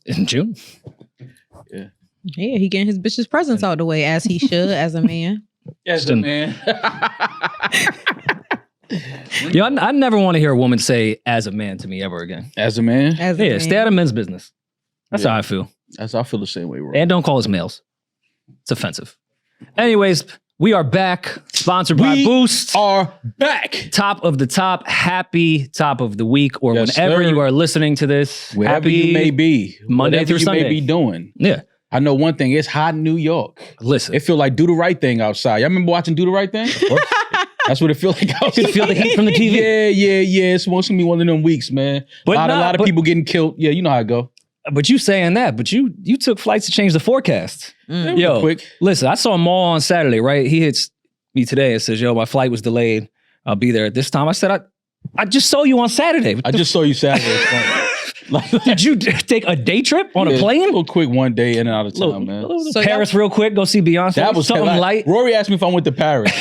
In June? Yeah. Yeah, he getting his bitch's presents out the way as he should, as a man. As a man. Yo, I never want to hear a woman say "as a man" to me ever again. As a man? As a Yeah, man. stay out of men's business. That's how I feel. I feel the same way, bro. And don't call us males. It's offensive. Anyways, we are back. Sponsored by Boost. Are back. Top of the top. Happy top of the week, or Yes, whenever sir. you are listening to this. Wherever happy you may be. Monday whatever through you Sunday. may be doing. Yeah. I know one thing. It's hot in New York. Listen. It feel like Do the Right Thing outside. Y'all remember watching Do the Right Thing? That's what it feels like outside. You can feel the heat from the TV. Yeah. It's going to be one of them weeks, man. But a lot of people getting killed. Yeah, you know how it go. But you saying that, but you took flights to change the forecast. Yo, quick. Listen, I saw Maul on Saturday, right? He hits me today and says, yo, my flight was delayed. I'll be there at this time. I said, I just saw you on Saturday. I just saw you Saturday. Did you take a day trip on a plane? A little quick one day in and out of town, man. So Paris real quick, go see Beyonce. That was something light. Rory asked me if I went to Paris.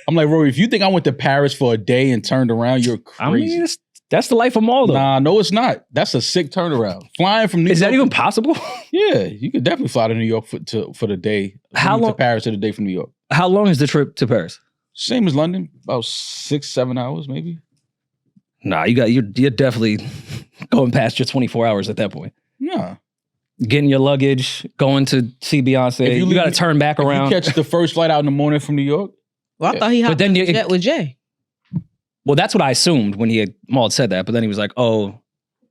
I'm like, Rory, if you think I went to Paris for a day and turned around, you're crazy. I mean, that's the life of Maul, though. Nah, no, it's not. That's a sick turnaround. Flying from New York. Is that even possible? Yeah, you could definitely fly to New York for the day. How long? To Paris for the day from New York. How long is the trip to Paris? Same as London, about 6-7 hours maybe. Nah, you're definitely going past your 24 hours at that point. Nah. Getting your luggage, going to see Beyonce. You got to turn back around. You catch the first flight out in the morning from New York. Well, I thought he hopped on the jet with Jay. Well, that's what I assumed when Maul had said that. But then he was like, oh,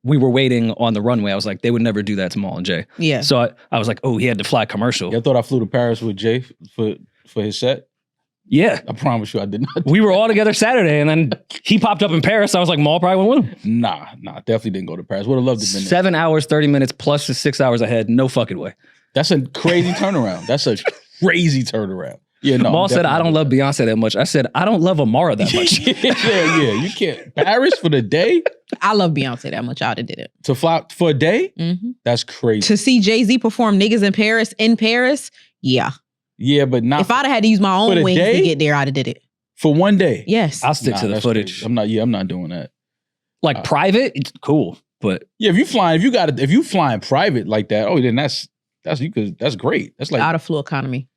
we were waiting on the runway. I was like, they would never do that to Maul and Jay. Yeah. So I was like, oh, he had to fly commercial. Yeah, I thought I flew to Paris with Jay for his set. Yeah. I promise you I did not. We were all together Saturday, and then he popped up in Paris. I was like, Maul probably went with him. Nah, definitely didn't go to Paris. Would have loved to have been there. 7 hours, 30 minutes, plus the 6 hours ahead. No fucking way. That's a crazy turnaround. That's a crazy turnaround. Yeah, no. Maul said, I don't love Beyonce that much. I said, I don't love Amara that much. yeah. You can't. Paris for the day? I love Beyonce that much. I would have did it. To fly for a day? Mm-hmm. That's crazy. To see Jay-Z perform Niggas in Paris, yeah. Yeah, but not. If I'd have had to use my own wings to get there, I'd have did it. For one day? Yes. I'll stick to the footage. Crazy. I'm not doing that. Like private, it's cool. But yeah, if you flying private like that, oh, then that's great. That's like out of flu economy.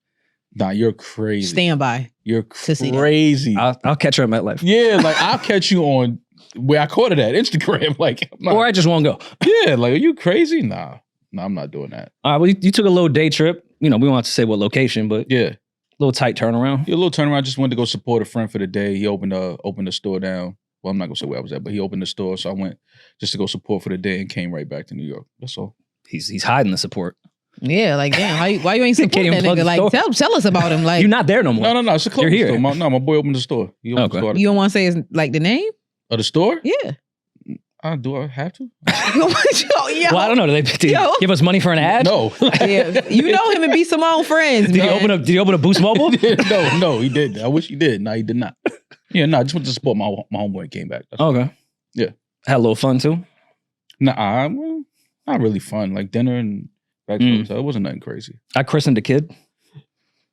Nah, you're crazy. Standby. You're crazy. I'll catch her at MetLife. Yeah, like I'll catch you on where I caught it at Instagram. Like, or I just won't go. Yeah, like, are you crazy? Nah, I'm not doing that. All right, well, you took a little day trip. You know, we won't have to say what location, but yeah, little tight turnaround. Yeah, a little turnaround. Just wanted to go support a friend for the day. He opened the store down. Well, I'm not gonna say where I was at, but he opened the store, so I went just to go support for the day and came right back to New York. That's all. He's hiding the support. Yeah, like damn, why you ain't support that nigga? Like tell us about him. Like you're not there no more. No, it's a clothing You're here. store. My boy opened the store. He opened the store. You don't want to say his like the name of the store? Yeah. Do I have to? Yo. Well, I don't know. Did they give us money for an ad? No. Yeah. You know him and B Simone friends. Did he open a Boost Mobile? No, he did. I wish he did. No, he did not. Yeah, no, I just went to support my homeboy and came back. Okay. Yeah. Had a little fun too? Nah, well, not really fun. Like dinner and back to the hotel. It wasn't nothing crazy. I christened a kid.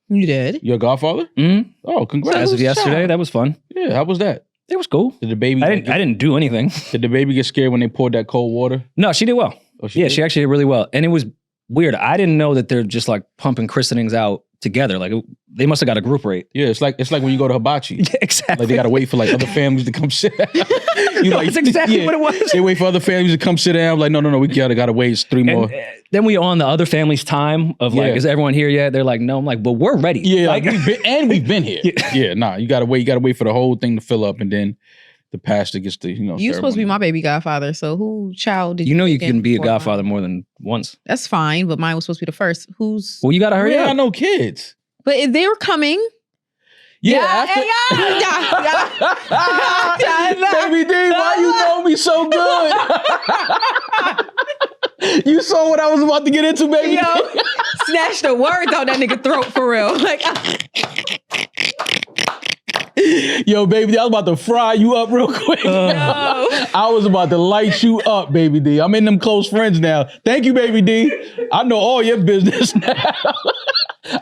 You did? Your godfather? Mm-hmm. Oh, congrats. As of yesterday, that was fun. Yeah, how was that? It was cool. Did the baby? I didn't do anything. Did the baby get scared when they poured that cold water? No, she did well. Oh, she actually did really well. And it was weird. I didn't know that they're just like pumping christenings out together. Like they must have got a group rate. Yeah, it's like when you go to hibachi. Yeah, exactly. Like they gotta wait for like other families to come sit down. That's exactly what it was. They wait for other families to come sit down. Like, no, we gotta wait. It's 3 more. Then we on the other family's time of like, is everyone here yet? They're like, no. I'm like, but we're ready. Yeah, like, we've been here. Yeah, nah, you gotta wait. You gotta wait for the whole thing to fill up, and then the pastor gets to, You supposed to be my baby godfather, so who child did you? You can be a godfather more than once. That's fine, but mine was supposed to be the first. Well, you gotta hurry up. I know kids. But if they were coming. Yeah. Baby D, why you know me so good? You saw what I was about to get into, baby. Yo, snatched the words out that nigga throat for real. Like, yo, baby D, I was about to fry you up real quick. No. I was about to light you up, baby D. I'm in them close friends now. Thank you, baby D. I know all your business now.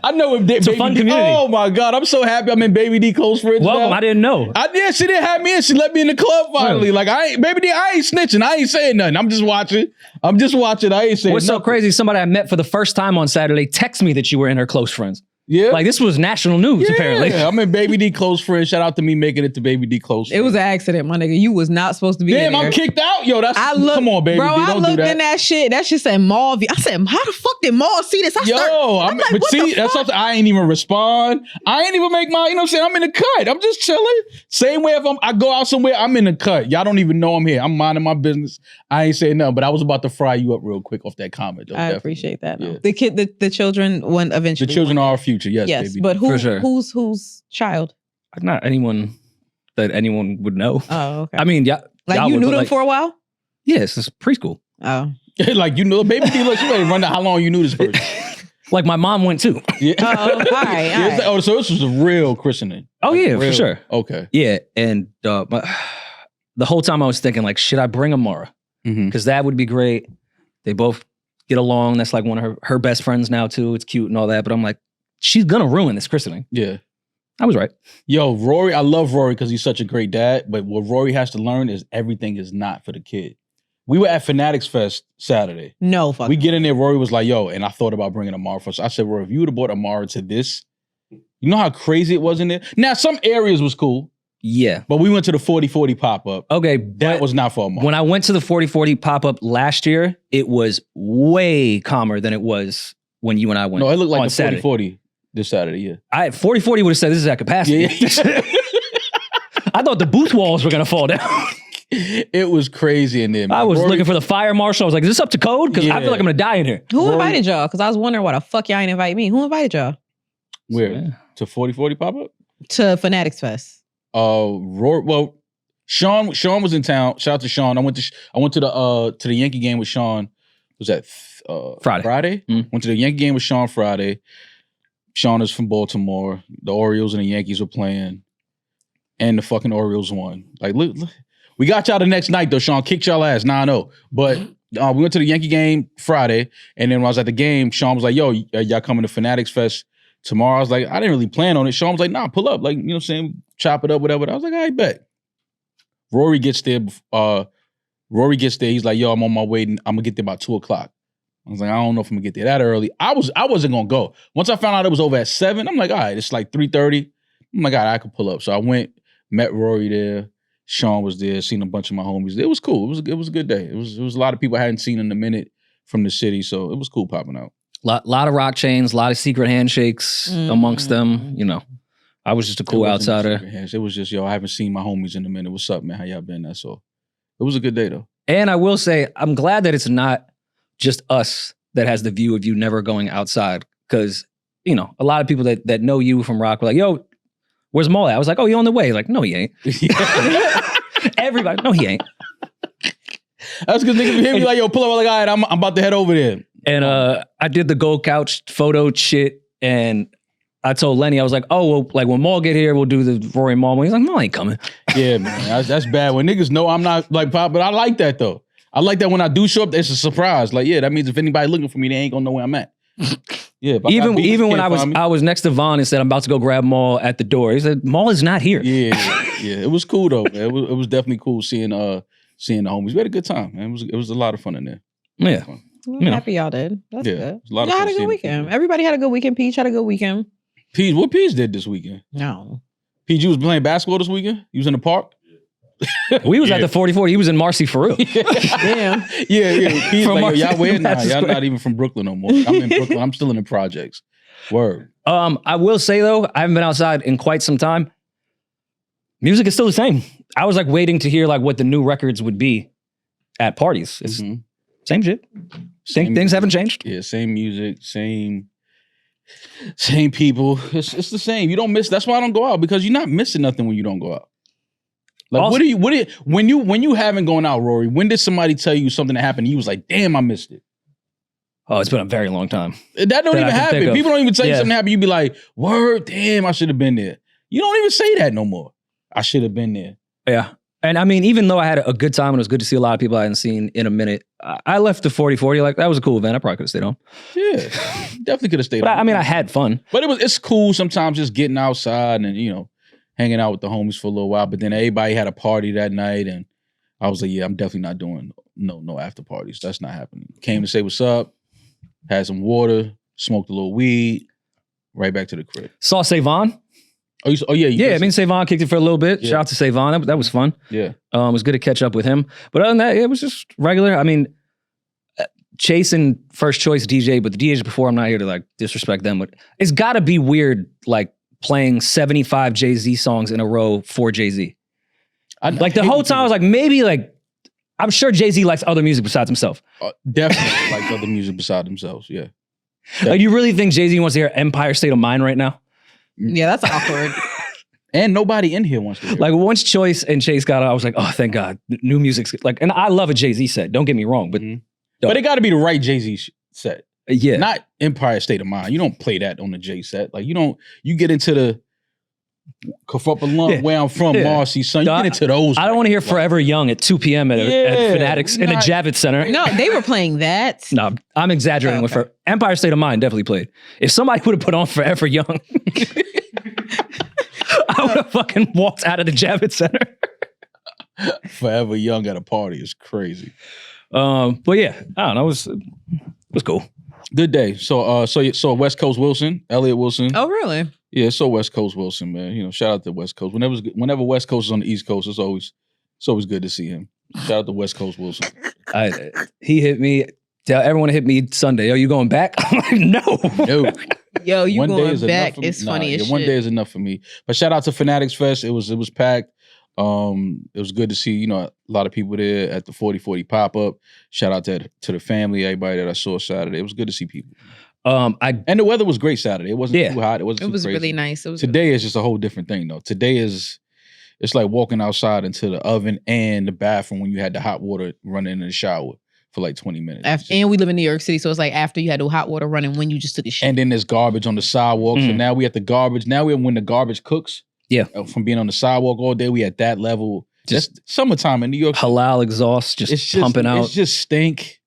I know if It's a fun community. Oh my God, I'm so happy I'm in Baby D close friends. Welcome. now. I didn't know. She didn't have me in. She let me in the club finally. Like Baby D, I ain't snitching. I ain't saying nothing. I'm just watching. I ain't saying What's nothing. so crazy? Somebody I met for the first time on Saturday texted me that you were in her close friends. Yeah. Like this was national news, apparently. I'm in Baby D close friends. Shout out to me making it to Baby D close friends. It was an accident, my nigga. You was not supposed to be Damn, in there. I'm kicked out? Yo, come on, Baby bro, D. Don't I do looked that. in that shit. That shit said Mall. I said, how the fuck did Mall see this? I'm like, but what see, the that's fuck? something I ain't even respond. I ain't even make my, you know what I'm saying? I'm in the cut. I'm just chilling. Same way if I go out somewhere, I'm in the cut. Y'all don't even know I'm here. I'm minding my business. I ain't saying nothing, but I was about to fry you up real quick off that comment. Though, I definitely. appreciate that. Yeah. The children won eventually. The children are our future. Yes, baby. But For sure. whose child? Not anyone that anyone would know. Oh, okay. I mean, like you knew them for a while? Yes, it's preschool. Oh. Like, you know, Baby D, look, you better run down how long you knew this person. Like my mom went too. Yeah. Oh, all right. Oh, so this was a real christening. Oh yeah, for Real. sure. Okay. Yeah, and the whole time I was thinking like, should I bring Amara? Mm-hmm. Because that would be great. They both get along. That's like one of her best friends now too. It's cute and all that. But I'm like, she's gonna ruin this christening. Yeah. I was right. Yo, Rory, I love Rory because he's such a great dad. But what Rory has to learn is everything is not for the kid. We were at Fanatics Fest Saturday. No, fuck. We get in there, Rory was like, yo, and I thought about bringing Amara for us. I said, Rory, if you would have brought Amara to this, you know how crazy it was in there? Now, some areas was cool, Yeah. but we went to the 40/40 pop-up. Okay. That was not for Amara. When I went to the 40/40 pop-up last year, it was way calmer than it was when you and I went. No, it looked like on the Saturday. 40/40 this Saturday, yeah. 40/40 would have said this is at capacity. Yeah. I thought the booth walls were gonna fall down. It was crazy in there, man. I was Rory, looking for the fire marshal. I was like, is this up to code? Because I Yeah. feel like I'm gonna die in here. Who Rory- invited y'all? Because I was wondering why the fuck y'all ain't invite me. Who invited y'all? Where? Yeah. To 40/40 pop-up? To Fanatics Fest. Rory, well, Sean was in town. Shout out to Sean. I went to the Yankee game with Sean. Was that Friday? Mm. Went to the Yankee game with Sean Friday. Sean is from Baltimore. The Orioles and the Yankees were playing. And the fucking Orioles won. Like, look. We got y'all the next night, though. Sean kicked y'all ass 9-0. But we went to the Yankee game Friday. And then when I was at the game, Sean was like, yo, y'all coming to Fanatics Fest tomorrow? I was like, I didn't really plan on it. Sean was like, nah, pull up. Like, you know what I'm saying? Chop it up, whatever. I was like, I bet. Rory gets there. He's like, yo, I'm on my way. I'm going to get there about 2 o'clock. I was like, I don't know if I'm going to get there that early. I wasn't going to go. Once I found out it was over at 7, I'm like, all right, it's like 3:30. I'm like, all right, I could pull up. So I went, met Rory there. Sean was there, seen a bunch of my homies. It was cool. It was a good day. It was a lot of people I hadn't seen in a minute from the city. So it was cool popping out. Lot of rock chains, a lot of secret handshakes amongst them. You know, I was just a cool outsider. It was just, yo, I haven't seen my homies in a minute. What's up, man? How y'all been? That's all. It was a good day, though. And I will say, I'm glad that it's not just us that has the view of you never going outside. Because, you know, a lot of people that know you from rock were like, yo, where's Maul at? I was like, oh, he on the way. Like, no, he ain't. Everybody, no, he ain't. That's because niggas hear me like, yo, pull up. Like, all right, I'm about to head over there. And I did the gold couch photo shit. And I told Lenny, I was like, oh, well, like when Maul get here, we'll do the Rory Maul. He's like, Maul ain't coming. Yeah, man. That's bad. When niggas know I'm not like pop, but I like that, though. I like that when I do show up, it's a surprise. Like, yeah, that means if anybody looking for me, they ain't gonna know where I'm at. Yeah, even when I was next to Vaughn and said I'm about to go grab Maul at the door. He said Maul is not here. Yeah. It was cool though. Man. It was definitely cool seeing the homies. We had a good time, man. It was a lot of fun in there. Yeah, I'm happy y'all did. That's good. Y'all had a good weekend. Everybody had a good weekend. Peeje had a good weekend. Peeje, what Peeje did this weekend? No. Peeje, you was playing basketball this weekend? You was in the park? We was at the 40/40. He was in Marcy for real. Damn. Yeah. Peeje From like, yo, y'all where? Nah, Madison y'all Square. not even from Brooklyn no more. I'm in Brooklyn. I'm still in the projects. Word. I will say though, I haven't been outside in quite some time. Music is still the same. I was like waiting to hear like what the new records would be at parties. It's same shit. Things haven't changed. Yeah, same music, same people. It's the same. You don't miss. That's why I don't go out, because you're not missing nothing when you don't go out. Like, Also, when you haven't gone out, Rory, when did somebody tell you something that happened and you was like, damn, I missed it? Oh, it's been a very long time. That don't even happen. People don't even tell you something happened. You be like, word, damn, I should have been there. You don't even say that no more. I should have been there. Yeah. And I mean, even though I had a good time and it was good to see a lot of people I hadn't seen in a minute, I left the 40-40. Like, that was a cool event. I probably could have stayed home. Yeah, definitely could have stayed home. I mean, I had fun. But it's cool sometimes just getting outside and, hanging out with the homies for a little while. But then everybody had a party that night. And I was like, yeah, I'm definitely not doing no after parties. That's not happening. Came to say what's up, had some water, smoked a little weed, right back to the crib. Saw Savon. Oh yeah. Yeah, I mean, Savon kicked it for a little bit. Yeah. Shout out to Savon. That was fun. Yeah. It was good to catch up with him. But other than that, it was just regular. I mean, Chase and first choice DJ, but the DJs before, I'm not here to like disrespect them, but it's got to be weird, like playing 75 Jay-Z songs in a row for Jay-Z. Like the whole time I was like, maybe like, I'm sure Jay-Z likes other music besides himself. Definitely likes other music besides themselves, yeah. Like, you really think Jay-Z wants to hear Empire State of Mind right now? Yeah, that's awkward. And nobody in here wants to hear Like, once Choice and Chase got out, I was like, oh, thank God. New music's like, and I love a Jay-Z set. Don't get me wrong, but But it got to be the right Jay-Z set. Yeah. Not Empire State of Mind. You don't play that on the Jay set. Like, you get into the where I'm from, Marcy, son. You get into those. I don't want to hear Forever Young at 2 p.m. at Fanatics in the Javits Center. No, they were playing that. No, I'm exaggerating with Empire State of Mind definitely played. If somebody would have put on Forever Young, I would have fucking walked out of the Javits Center. Forever Young at a party is crazy. But yeah, I don't know. It was cool. Good day. So West Coast Wilson, Elliot Wilson. Oh, really? Yeah, so West Coast Wilson, man. Shout out to West Coast. Whenever West Coast is on the East Coast, it's always good to see him. Shout out to West Coast Wilson. He hit me. Tell everyone to hit me Sunday. Yo, you going back? I'm like, no. Yo, you going back? It's funny as shit. One day is enough for me. But shout out to Fanatics Fest. It was packed. It was good to see, a lot of people there at the 40/40 pop-up. Shout out to the family, everybody that I saw Saturday. It was good to see people. And the weather was great Saturday. It wasn't too hot. It wasn't too crazy. Really nice. Today is just a whole different thing, though. Today it's like walking outside into the oven and the bathroom when you had the hot water running in the shower for like 20 minutes. And we live in New York City, so it's like after you had the hot water running when you just took a shit. And then there's garbage on the sidewalk. So now we at the garbage. Now when the garbage cooks. Yeah. From being on the sidewalk all day, we at that level. Just summertime in New York. Halal exhaust just pumping out. It's just stink.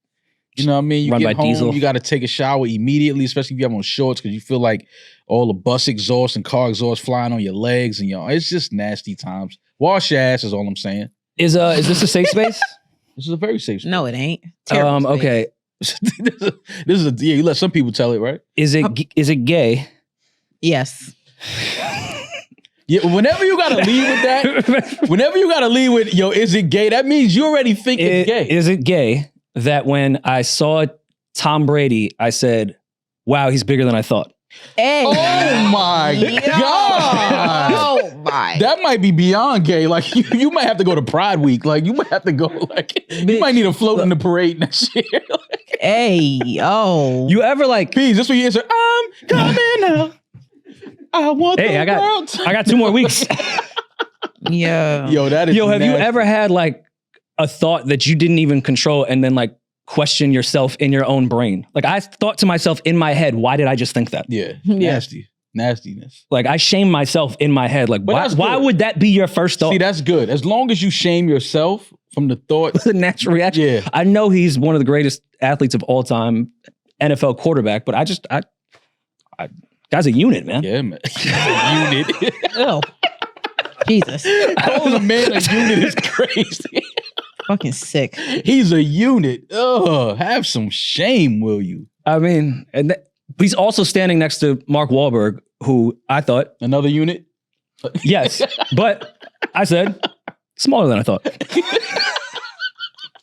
You know what I mean? You Run get by home, diesel. you got to take a shower immediately, especially if you have on shorts, because you feel like all the bus exhaust and car exhaust flying on your legs, and it's just nasty times. Wash your ass is all I'm saying. Is this a safe space? This is a very safe space. No, it ain't. Terrible Okay. This is you let some people tell it, right? Is it gay? Yes. Yeah, whenever you gotta lead with that, whenever you gotta lead with, is it gay? That means you already think it's gay. Is it gay that when I saw Tom Brady, I said, wow, he's bigger than I thought? Hey. Oh my God. Oh my. That might be beyond gay. Like you might have to go to Pride Week. Like you might have to go you might need a float in the parade next year. Hey, oh. You ever like Peeje, this what you answer? I'm coming out. I want the world. I got 2 more weeks. Yeah. Yo, that is have nasty. you ever had like a thought that you didn't even control and then like question yourself in your own brain? Like I thought to myself in my head, why did I just think that? Yeah. Nastiness. Like I shame myself in my head. Like why would that be your first thought? See, that's good. As long as you shame yourself from the thought. The natural reaction. Yeah. I know he's one of the greatest athletes of all time, NFL quarterback, but I guy's a unit, man. Yeah, man. A unit. Oh. Jesus. Calling a man a unit is crazy. Fucking sick. He's a unit. Ugh. Have some shame, will you? I mean, he's also standing next to Mark Wahlberg, who I thought. Another unit? Yes. But I said, smaller than I thought.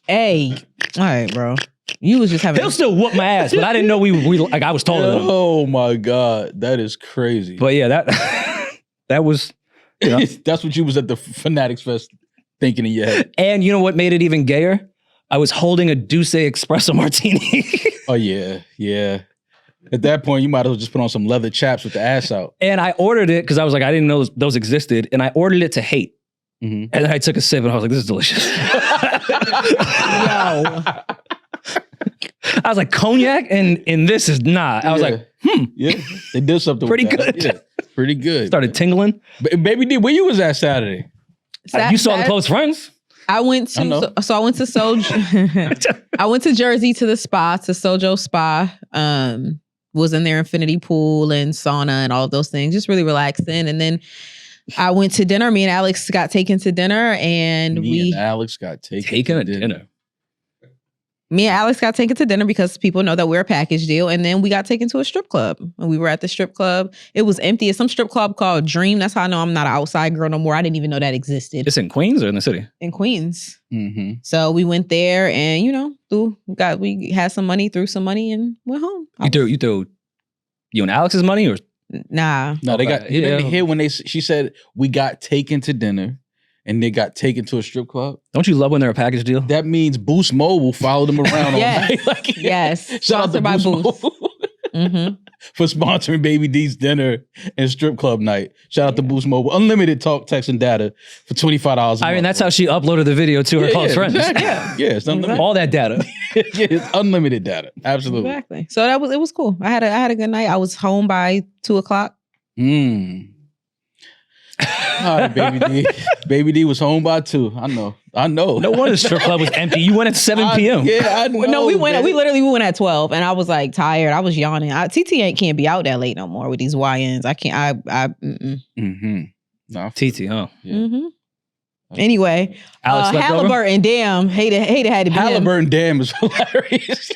Hey. All right, bro. You was just having. He'll still whoop my ass, but I didn't know we like I was taller than him. Oh my God, that is crazy. But yeah, that was. That's what you was at the Fanatics Fest thinking in your head. And you know what made it even gayer? I was holding a Douce Espresso Martini. Oh yeah. At that point, you might as well just put on some leather chaps with the ass out. And I ordered it because I was like, I didn't know those existed, and I ordered it to hate. Mm-hmm. And then I took a sip, and I was like, this is delicious. Yo. I was like, cognac and this is not. I was like, Yeah, they did something pretty with that. good. Yeah, pretty good. Started tingling. Baby D, where you was at Saturday? You saw the close friends. I went to I went to Sojo. I went to Jersey to the spa, to Sojo Spa. Was in their infinity pool and sauna and all of those things, just really relaxing. And then I went to dinner. Me and Alex got taken to dinner, and Alex got taken to dinner. Me and Alex got taken to dinner because people know that we're a package deal. And then we got taken to a strip club. And we were at the strip club. It was empty. It's some strip club called Dream. That's how I know I'm not an outside girl no more. I didn't even know that existed. It's in Queens or in the city? In Queens. Mm-hmm. So we went there and, we had some money, threw some money and went home. You threw you and Alex's money or? Nah. No, they got, you didn't hear when she said we got taken to dinner. And they got taken to a strip club. Don't you love when they're a package deal? That means Boost Mobile followed them around all night. Yes. Shout out to Boost Mobile for sponsoring Baby D's dinner and strip club night. Shout out to Boost Mobile. Unlimited talk, text, and data for $25 a month. That's how she uploaded the video to her close friends. Exactly. Yeah, it's unlimited. All that data. It's unlimited data. Absolutely. Exactly. So it was cool. I had a good night. I was home by 2:00. All right, Baby D. Baby D was home by 2. I know. No wonder the strip club was empty. You went at 7 p.m. I know. No, we went at 12, and I was like tired. I was yawning. TT can't be out that late no more with these YNs. I can't. No, TT, huh? Yeah. Anyway, Alex Haliburton, damn, hated had to be Haliburton, damn, is hilarious.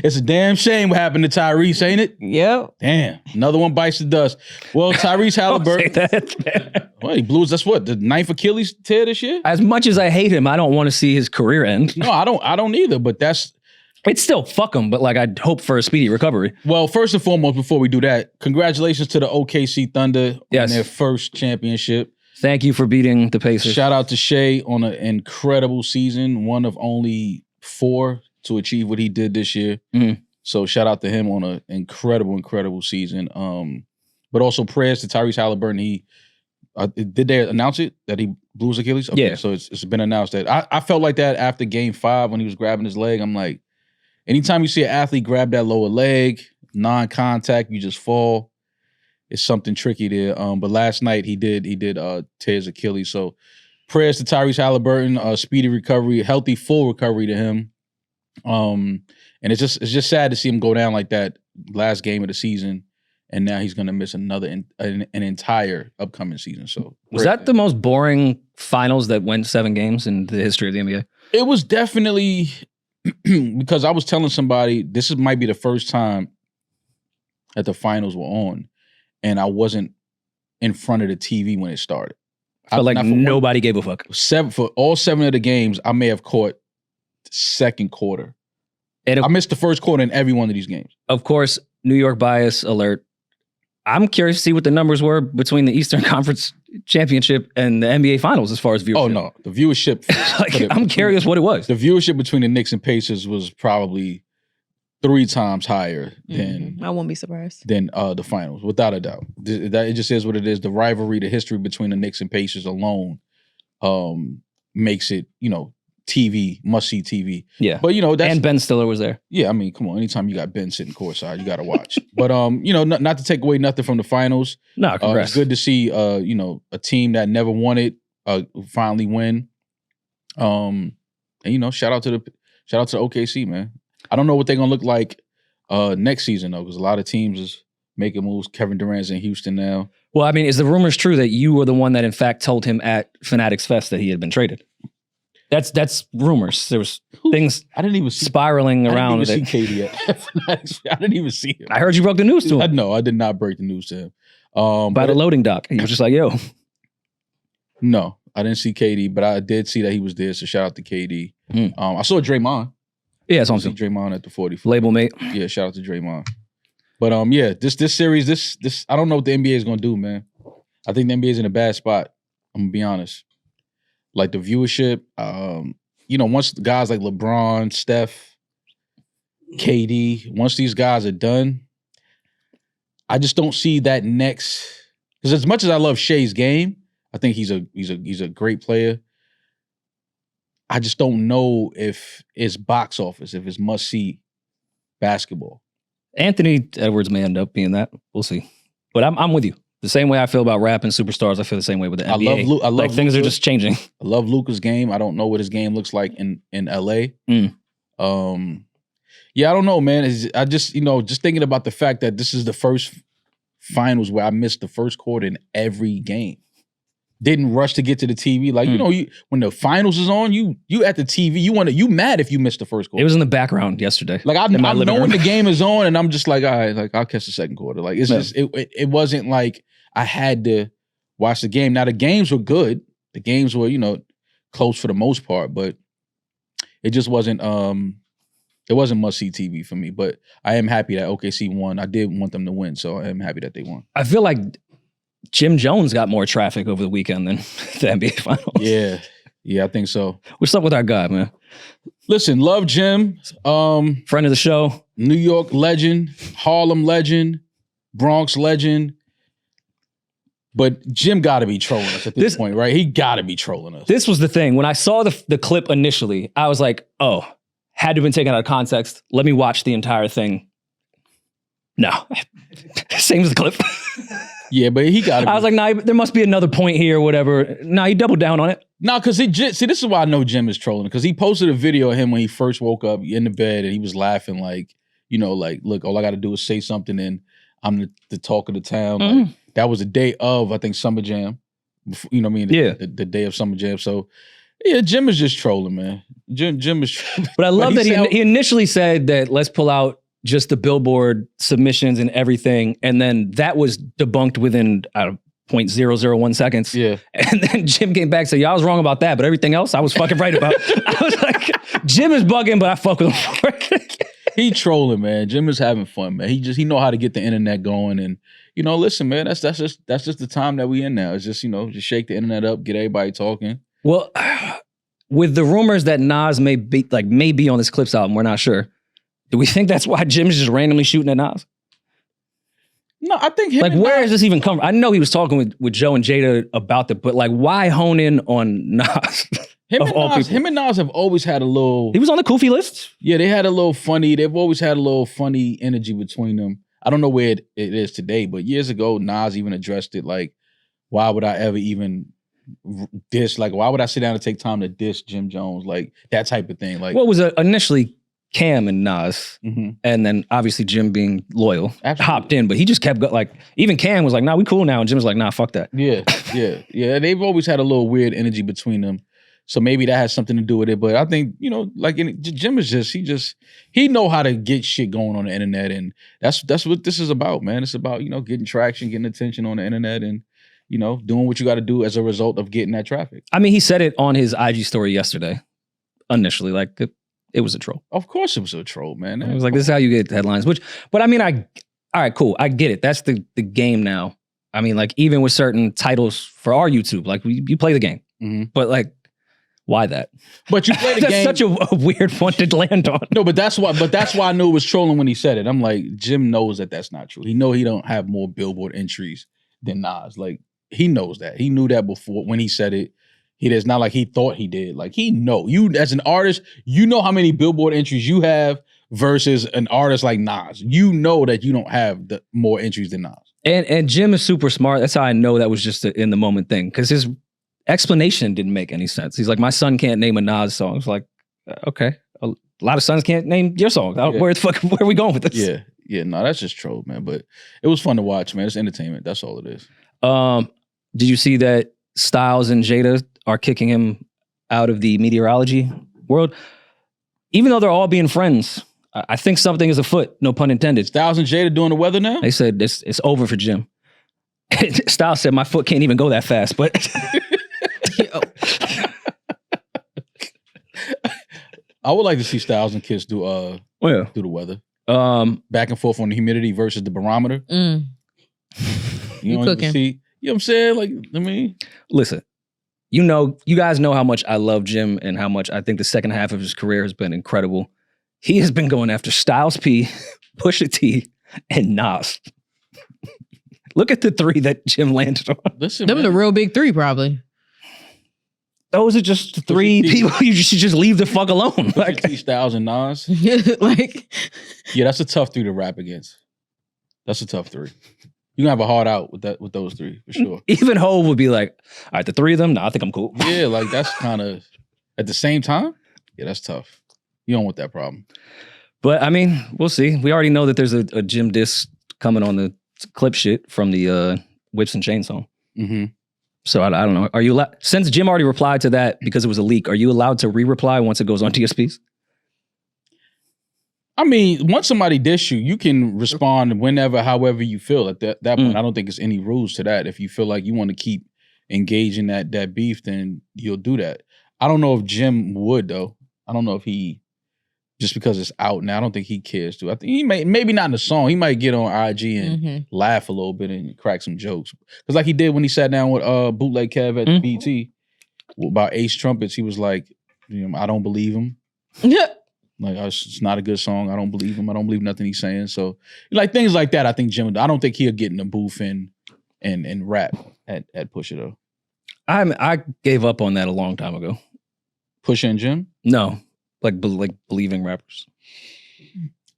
It's a damn shame what happened to Tyrese, ain't it? Yep. Damn. Another one bites the dust. Well, Tyrese Haliburton. Well, he blew that's what, the 9th Achilles tear this year? As much as I hate him, I don't want to see his career end. No, I don't either, but it's still fuck him, but I'd hope for a speedy recovery. Well, first and foremost, before we do that, congratulations to the OKC Thunder on their first championship. Thank you for beating the Pacers. Shout out to Shea on an incredible season, one of only 4 to achieve what he did this year. Mm-hmm. So shout out to him on an incredible season. But also prayers to Tyrese Haliburton. He did they announce it that he blew his Achilles? Okay, yeah. So it's been announced that I felt like that after Game 5 when he was grabbing his leg. I'm like, anytime you see an athlete grab that lower leg, non-contact, you just fall. It's something tricky there. But last night he did tear his Achilles. So prayers to Tyrese Haliburton, speedy recovery, healthy, full recovery to him. And it's just sad to see him go down like that last game of the season, and now he's going to miss an entire upcoming season. So was that the most boring finals that went 7 games in the history of the NBA? It was definitely because I was telling somebody might be the first time that the finals were on, and I wasn't in front of the TV when it started. But nobody gave a fuck. For all 7 of the games, I may have caught second quarter. I missed the first quarter in every one of these games. Of course, New York bias alert. I'm curious to see what the numbers were between the Eastern Conference Championship and the NBA Finals as far as viewership. Oh no, the viewership. I'm curious what it was. The viewership between the Knicks and Pacers was probably 3 times higher than. I won't be surprised. Than the finals, without a doubt. It just is what it is. The rivalry, the history between the Knicks and Pacers alone, makes it TV, must-see TV. Yeah. But, that's... And Ben Stiller was there. Yeah, I mean, come on. Anytime you got Ben sitting courtside, you got to watch. But, not to take away nothing from the finals. No, congrats. It's good to see, a team that never won it finally win. And, shout out to the OKC, man. I don't know what they're going to look like next season, though, because a lot of teams is making moves. Kevin Durant's in Houston now. Well, I mean, is the rumors true that you were the one that, in fact, told him at Fanatics Fest that he had been traded? That's rumors. There was things I didn't even see, spiraling around. I didn't even see KD yet. I didn't even see him. I heard you broke the news to him. No, I did not break the news to him. By the loading dock. He was just like, yo. No, I didn't see KD, but I did see that he was there, so shout out to KD. I saw Draymond. Yeah, it's on Draymond at the 40. Label mate. Yeah, shout out to Draymond. But this series, this I don't know what the NBA is gonna do, man. I think the NBA is in a bad spot. I'm gonna be honest. Like the viewership, once guys like LeBron, Steph, KD, once these guys are done, I just don't see that next. Because as much as I love Shea's game, I think he's a great player. I just don't know if it's box office, if it's must-see basketball. Anthony Edwards may end up being that. We'll see. But I'm with you. The same way I feel about rap and superstars, I feel the same way with the NBA. I love things Luka. are just changing. I love Luka's game. I don't know what his game looks like in LA. Yeah, I don't know, man. I just, just thinking about the fact that this is the first finals where I missed the first quarter in every game. Didn't rush to get to the TV. Like, when the finals is on, you at the TV, you mad if you missed the first quarter. It was in the background yesterday. Like I'm knowing the game is on and I'm just like, all right, like I'll catch the second quarter. Like it's just, it wasn't like I had to watch the game. Now the games were good. The games were, close for the most part, but it just wasn't, it wasn't must-see TV for me. But I am happy that OKC won. I did want them to win, so I am happy that they won. I feel like Jim Jones got more traffic over the weekend than the NBA Finals. Yeah, I think so. What's up with our guy, man? Listen, love Jim. Friend of the show. New York legend, Harlem legend, Bronx legend. But Jim got to be trolling us at this point, right? He got to be trolling us. This was the thing. When I saw the clip initially, I was like, oh, had to have been taken out of context. Let me watch the entire thing. No. Same as the clip. Yeah, but he got to I was like, nah, there must be another point here or whatever. Nah, he doubled down on it. No, because this is why I know Jim is trolling. Because he posted a video of him when he first woke up in the bed and he was laughing like, look, all I got to do is say something and I'm the talk of the town. Like, that was the day of, I think, Summer Jam. You know what I mean? Yeah. The day of Summer Jam. So, yeah, Jim is just trolling, man. Jim is trolling. But I love that he initially said that let's pull out just the Billboard submissions and everything. And then that was debunked within, 0.001 seconds. Yeah. And then Jim came back and said, yeah, I was wrong about that, but everything else I was fucking right about. I was like, Jim is bugging, but I fuck with him. He trolling, man. Jim is having fun, man. He know how to get the internet going. And, listen, man, that's just the time that we in now. It's just, just shake the internet up, get everybody talking. Well, with the rumors that Nas may be on this Clips album, we're not sure. Do we think that's why Jim's just randomly shooting at Nas? No, I think where does this even come from? I know he was talking with Joe and Jada about it, but why hone in on Nas? Him and Nas have always had a little... He was on the Kofi list? Yeah, they had a little funny... They've always had a little funny energy between them. I don't know where it is today, but years ago, Nas even addressed it like, why would I ever even diss? Like, why would I sit down and take time to diss Jim Jones? Like, that type of thing. Like, what was initially Cam and Nas, and then obviously Jim being loyal, hopped in, but he just kept even Cam was like, nah, we cool now, and Jim was like, nah, fuck that. Yeah. They've always had a little weird energy between them. So maybe that has something to do with it. But I think, Jim is he know how to get shit going on the internet. And that's what this is about, man. It's about, getting traction, getting attention on the internet and, doing what you got to do as a result of getting that traffic. I mean, he said it on his IG story yesterday, initially, it was a troll. Of course it was a troll, man. It was like, this is how you get headlines. But I mean, all right, cool. I get it. That's the game now. I mean, even with certain titles for our YouTube, you play the game. But why that? But you play the game. That's such a weird one to land on. No, but that's why I knew it was trolling when he said it. I'm like, Jim knows that that's not true. He know he don't have more Billboard entries than Nas. He knows that. He knew that before when he said it. It's not like he thought he did. He know. You as an artist, you know how many Billboard entries you have versus an artist like Nas. You know that you don't have the more entries than Nas. And Jim is super smart. That's how I know that was just an in the moment thing. Because his explanation didn't make any sense. He's like, my son can't name a Nas song. It's like, okay. A lot of sons can't name your song. Yeah. Where are we going with this? Yeah. No, that's just troll, man. But it was fun to watch, man. It's entertainment. That's all it is. Did you see that Styles and Jada are kicking him out of the meteorology world? Even though they're all being friends, I think something is afoot, no pun intended. Styles and Jada doing the weather now? They said it's over for Jim. Styles said, my foot can't even go that fast, but... I would like to see Styles and Kiss do the weather. Back and forth on the humidity versus the barometer. You cooking. See, you know what I'm saying? Listen, you guys know how much I love Jim and how much I think the second half of his career has been incredible. He has been going after Styles P, Pusha T, and Nas. Look at the three that Jim landed on. Listen, them the real big three, probably. Those are just three people you should just leave the fuck alone. Styles and Nas. Yeah, that's a tough three to rap against. That's a tough three. You gonna have a hard out with those three for sure. Even Hov would be like, all right, the three of them, no, I think I'm cool. Yeah, like that's kind of at the same time. Yeah, that's tough. You don't want that problem. But I mean, we'll see. We already know that there's a Jim diss coming on the clip shit from the Whips and Chain song. Mm-hmm. So I don't know. Are you allowed, since Jim already replied to that because it was a leak, are you allowed to re-reply once it goes on TSPs? I mean, once somebody diss you, you can respond whenever, however you feel. At that point, I don't think there's any rules to that. If you feel like you want to keep engaging that beef, then you'll do that. I don't know if Jim would though. I don't know if he, just because it's out now, I don't think he cares to. I think he maybe not in the song. He might get on IG and laugh a little bit and crack some jokes. Because like he did when he sat down with Bootleg Kev at BT about Ace Trumpets, he was like, I don't believe him. Like, it's not a good song. I don't believe him. I don't believe nothing he's saying. So, like, things like that, I think Jim, I don't think he'll get in the booth and rap at Pusha, though. I gave up on that a long time ago. Pusha and Jim? No. Like believing rappers.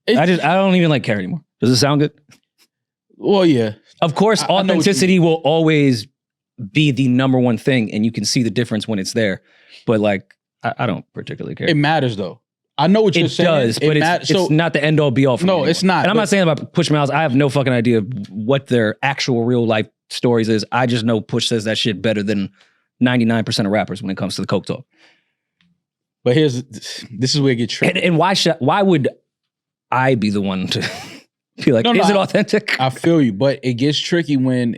I don't even care anymore. Does it sound good? Well, yeah. Of course, authenticity will always be the number one thing, and you can see the difference when it's there. But, like, I don't particularly care. It matters, though. I know what you're saying. It does, but it's not the end all be all for me anymore. It's not. And I'm not saying about Push Miles. I have no fucking idea what their actual real life stories is. I just know Push says that shit better than 99% of rappers when it comes to the coke talk. But this is where it gets tricky. And why would I be the one to be like, is it authentic? I feel you, but it gets tricky when,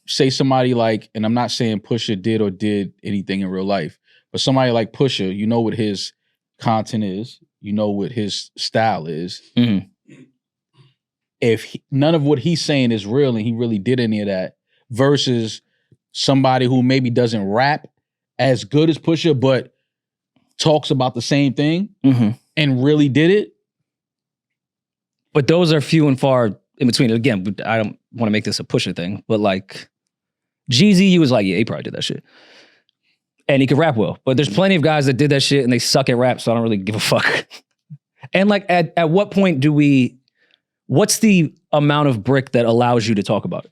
say somebody like, and I'm not saying Pusha did anything in real life, but somebody like Pusha, you know what his content is, you know what his style is. Mm-hmm. If none of what he's saying is real and he really did any of that, versus somebody who maybe doesn't rap as good as Pusha, but talks about the same thing and really did it. But those are few and far in between. Again, I don't want to make this a Pusha thing, but like Jeezy, he was like, yeah, he probably did that shit. And he could rap well. But there's plenty of guys that did that shit and they suck at rap, so I don't really give a fuck. And like, at what point what's the amount of brick that allows you to talk about it?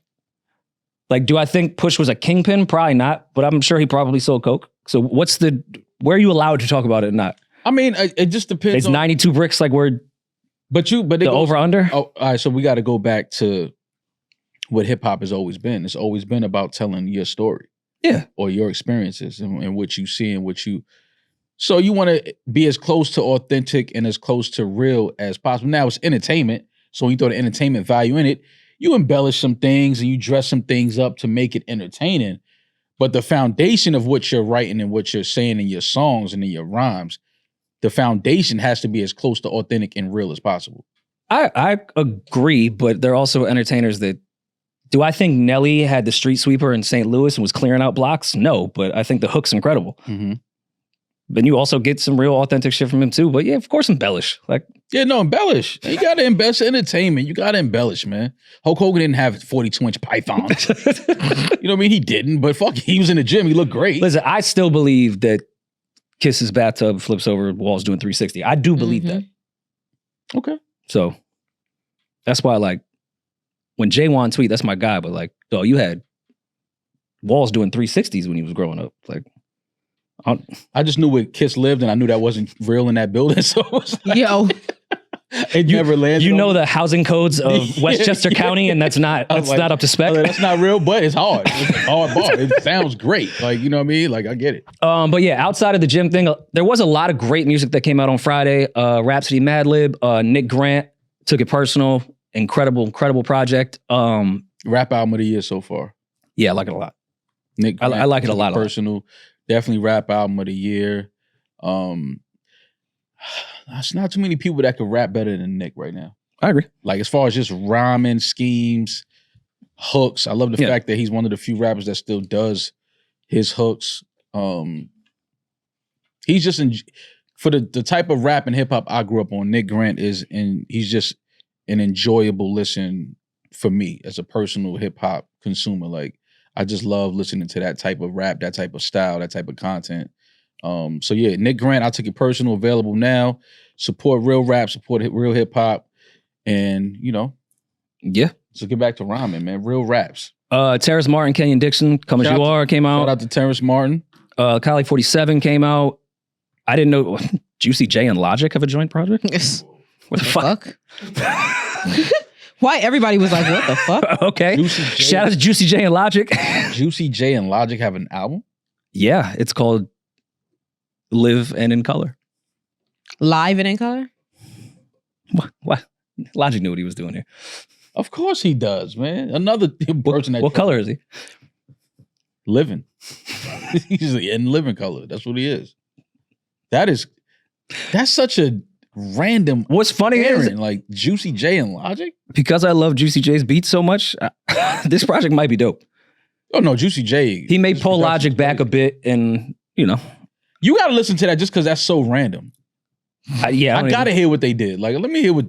Like, do I think Push was a kingpin? Probably not, but I'm sure he probably sold coke. So where are you allowed to talk about it or not? I mean, it just depends. It's 92 bricks, like but it over under? Oh, all right, so we got to go back to what hip hop has always been. It's always been about telling your story. Yeah. Or your experiences and what you see and so you want to be as close to authentic and as close to real as possible. Now it's entertainment. So when you throw the entertainment value in it, you embellish some things and you dress some things up to make it entertaining. But the foundation of what you're writing and what you're saying in your songs and in your rhymes, the foundation has to be as close to authentic and real as possible. I agree, but there are also entertainers that, do I think Nelly had the street sweeper in St. Louis and was clearing out blocks? No, but I think the hook's incredible. Mm-hmm. Then you also get some real authentic shit from him too. But yeah, of course, embellish. Embellish. You got to embellish entertainment. You got to embellish, man. Hulk Hogan didn't have 42-inch pythons. You know what I mean? He didn't, but fuck, he was in the gym. He looked great. Listen, I still believe that Kiss's bathtub flips over walls doing 360. I do believe that. Okay. So that's why, like, when J1 tweet, that's my guy, but like, you had walls doing 360s when he was growing up. Like, I just knew where Kiss lived and I knew that wasn't real in that building. So it was like, it never landed. You know the housing codes of Westchester County, and that's not up to spec. That's not real, but it's hard. It's a hard bar. It sounds great. Like, you know what I mean? Like, I get it. But yeah, outside of the gym thing, there was a lot of great music that came out on Friday. Rhapsody Madlib, Nick Grant, Took It Personal. Incredible project. Rap album of the year so far. Yeah, I like it a lot. Nick Grant, I like it a lot. Personal. Definitely rap album of the year. There's not too many people that can rap better than Nick right now. I agree. Like, as far as just rhyming, schemes, hooks. I love the fact that he's one of the few rappers that still does his hooks. He's just for the type of rap and hip hop I grew up on, Nick Grant he's just an enjoyable listen for me as a personal hip hop consumer. Like, I just love listening to that type of rap, that type of style, that type of content. So yeah, Nick Grant, I Took It Personal, available now. Support real rap, support real hip hop, and So get back to rhyming, man. Real raps. Terrace Martin, Kenyon Dixon, Come As You Are came out. Shout out to Terrace Martin. Kali 47 came out. I didn't know Juicy J and Logic have a joint project. What the fuck? Why everybody was like, what the fuck? Okay. Shout out to Juicy J and Logic. Juicy J and Logic have an album? Yeah, it's called Live and in Color. Live and in color? What? Logic knew what he was doing here. Of course he does, man. Another person that. What color is he? Living. He's in living color. That's what he is. That's such a random. What's funny is like Juicy J and Logic. Because I love Juicy J's beats so much, this project might be dope. Oh no, Juicy J. He may pull Logic back a bit, and you got to listen to that just because that's so random. Yeah, I gotta hear what they did. Like, let me hear what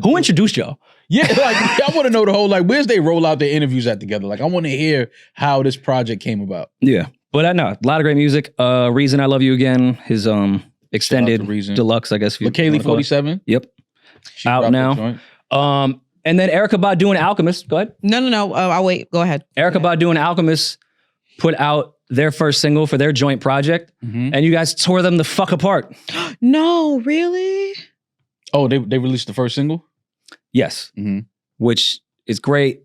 who introduced y'all. Yeah, like I want to know the whole where's they roll out their interviews at together. Like, I want to hear how this project came about. Yeah, but I know a lot of great music. Reason I Love You Again, his extended deluxe, I guess. Kaylee 47. Yep, she out now. And then Erykah Badu and Alchemist. Go ahead. No. I'll wait. Go ahead. Erykah Badu and Alchemist put out their first single for their joint project, and you guys tore them the fuck apart. No, really? Oh, they released the first single? Yes. Which is great.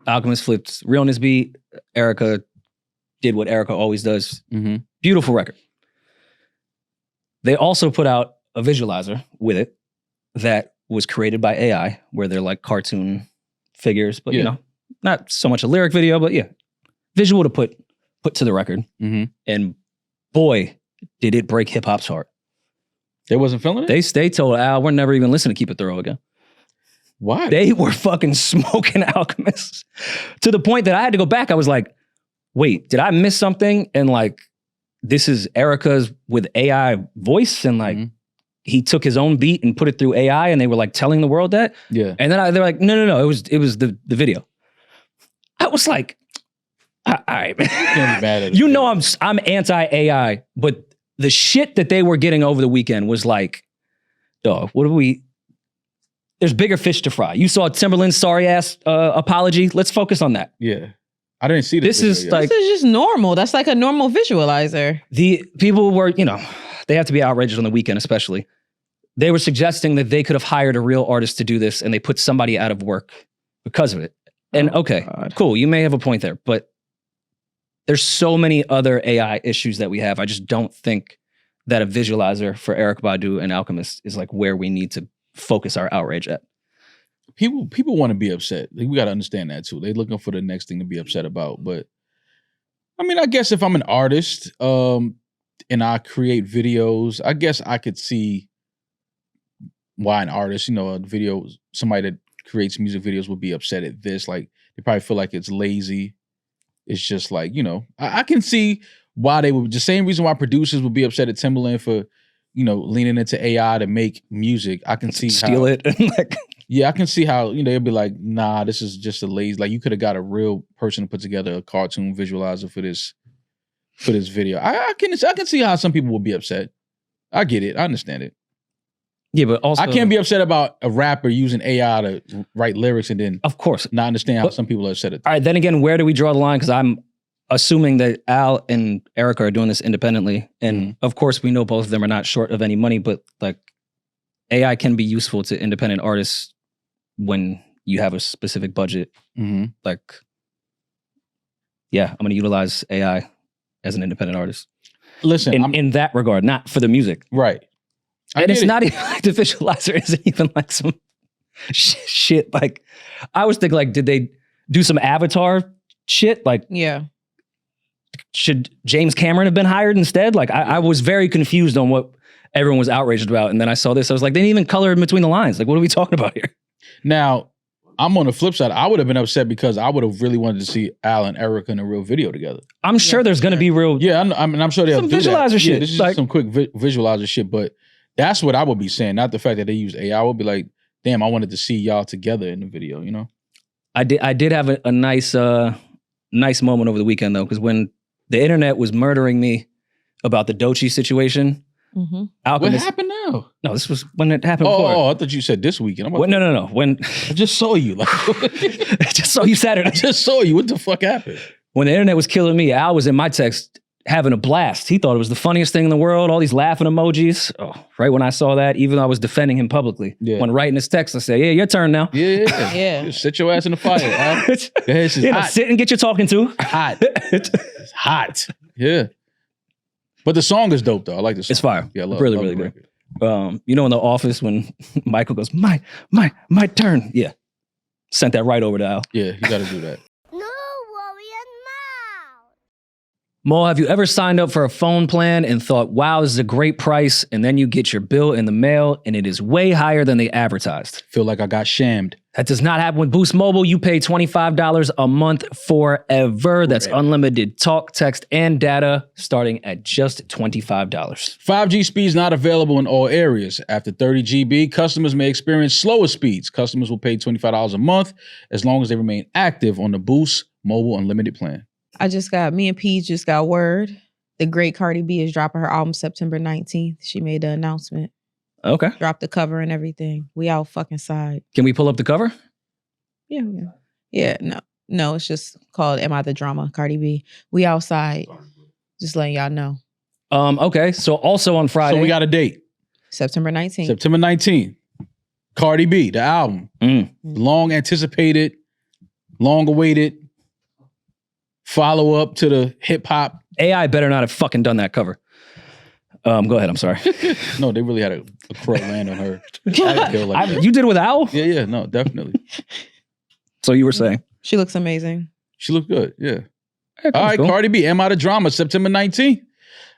Alchemist flipped realness beat. Erykah did what Erykah always does. Beautiful record. They also put out a visualizer with it that was created by AI, where they're like cartoon figures, but not so much a lyric video, but visual to put to the record. And boy, did it break hip hop's heart. They wasn't feeling it? They told Al, we're never even listening to Keep It Thorough again. Why? They were fucking smoking Alchemist to the point that I had to go back. I was like, wait, did I miss something? And like, this is Erykah's with AI voice, and like, he took his own beat and put it through AI, and they were like telling the world that. Yeah. And then they're like, no, it was the video. I was like, all right, man. You know I'm anti-AI, but the shit that they were getting over the weekend was like, dog, there's bigger fish to fry. You saw Timberland's sorry ass apology. Let's focus on that. Yeah. I didn't see this. This is just normal. That's like a normal visualizer. The people were, they have to be outraged on the weekend, especially. They were suggesting that they could have hired a real artist to do this, and they put somebody out of work because of it. And cool, you may have a point there, but there's so many other AI issues that we have. I just don't think that a visualizer for Erykah Badu and Alchemist is like where we need to focus our outrage at. People want to be upset. We got to understand that too. They're looking for the next thing to be upset about. But I mean, I guess if I'm an artist and I create videos, I guess I could see why an artist, somebody that creates music videos would be upset at this. Like, they probably feel like it's lazy. It's just like, I can see why they would, the same reason why producers would be upset at Timberland for, leaning into AI to make music. I can see steal it. Yeah, I can see how, they'd be like, nah, this is just a lazy, like you could have got a real person to put together a cartoon visualizer for this video. I can see how some people would be upset. I get it. I understand it. Yeah, but also I can't be upset about a rapper using AI to write lyrics and then of course not understand how some people are upset at that. All right, then again, where do we draw the line? Because I'm assuming that Al and Erykah are doing this independently. And of course we know both of them are not short of any money, but like AI can be useful to independent artists when you have a specific budget. Like, yeah, I'm going to utilize AI as an independent artist. Listen, in that regard, not for the music. Right. And it's not even like the visualizer isn't even like some shit. Like, I was thinking, like, did they do some Avatar shit? Like, yeah. Should James Cameron have been hired instead? Like, I was very confused on what everyone was outraged about. And then I saw this, I was like, they didn't even color in between the lines. Like, what are we talking about here? Now, I'm on the flip side. I would have been upset because I would have really wanted to see Al and Erykah in a real video together. I'm sure there's going to be real. Yeah, I'm sure they'll some do visualizer that. shit. Yeah, this is like, some quick visualizer shit, but that's what I would be saying. Not the fact that they use AI. I would be like, damn, I wanted to see y'all together in the video, I did have a nice moment over the weekend though, because when the internet was murdering me about the Doechii situation, Mm-hmm. Alchemist. What happened now? No, this was when it happened before. Oh, I thought you said this weekend. No. When I just saw you. Like, I just saw you Saturday. I just saw you. What the fuck happened? When the internet was killing me, Al was in my text having a blast. He thought it was the funniest thing in the world. All these laughing emojis. Oh, right when I saw that, even though I was defending him publicly. Yeah. When writing his text, I said, "Yeah, your turn now." Yeah. Yeah. Just sit your ass in the fire. Al. Go ahead, it's hot. Sit and get your talking to. Hot. It's hot. Yeah. But the song is dope though. I like the song. It's fire. Yeah, I love, really, love really the good. record. You know, in the office when Michael goes, my turn. Yeah. Sent that right over to Al. Yeah, you got to do that. No worry now. Mo, have you ever signed up for a phone plan and thought, wow, this is a great price, and then you get your bill in the mail and it is way higher than they advertised? Feel like I got shammed. That does not happen with Boost Mobile. You pay $25 a month forever. That's unlimited talk, text, and data starting at just $25. 5G speeds not available in all areas. After 30 GB, customers may experience slower speeds. Customers will pay $25 a month as long as they remain active on the Boost Mobile Unlimited plan. Me and Peeje just got word. The great Cardi B is dropping her album September 19th. She made the announcement. Okay. Dropped the cover and everything. We out fucking side. Can we pull up the cover? Yeah, no, it's just called Am I the Drama, Cardi B. We outside. Just letting y'all know. Okay. So also on Friday. So we got a date. September 19th. September 19th. Cardi B, the album. Long anticipated, long awaited follow up to the hip hop. AI better not have fucking done that cover. Go ahead. I'm sorry. No, they really had a crow land on her. Like you did it with Al? Yeah, no, definitely. So you were saying? She looks amazing. She looked good, yeah. All right, cool. Cardi B, Am I the Drama, September 19th.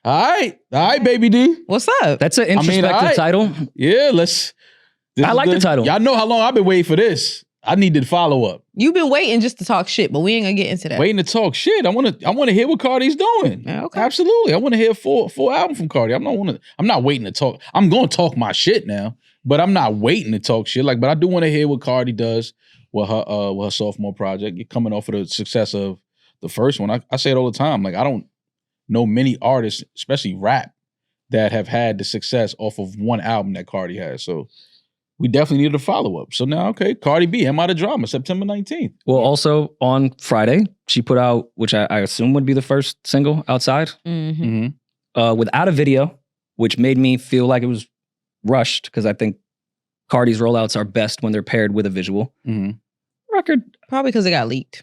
All right, baby D. What's up? That's an introspective title. Yeah, I like the title. Y'all know how long I've been waiting for this. I needed follow up. You've been waiting just to talk shit, but we ain't gonna get into that. Waiting to talk shit. I want to hear what Cardi's doing. Yeah, okay. Absolutely. I want to hear a full album from Cardi. I'm not waiting to talk. I'm going to talk my shit now, but I'm not waiting to talk shit. But I do want to hear what Cardi does with her sophomore project. You're coming off of the success of the first one. I say it all the time. Like, I don't know many artists, especially rap, that have had the success off of one album that Cardi has. So we definitely needed a follow-up. So now, okay, Cardi B, Am I the Drama, September 19th. Well, also on Friday, she put out, which I assume would be the first single, Outside, without a video, which made me feel like it was rushed because I think Cardi's rollouts are best when they're paired with a visual. Record. Probably because it got leaked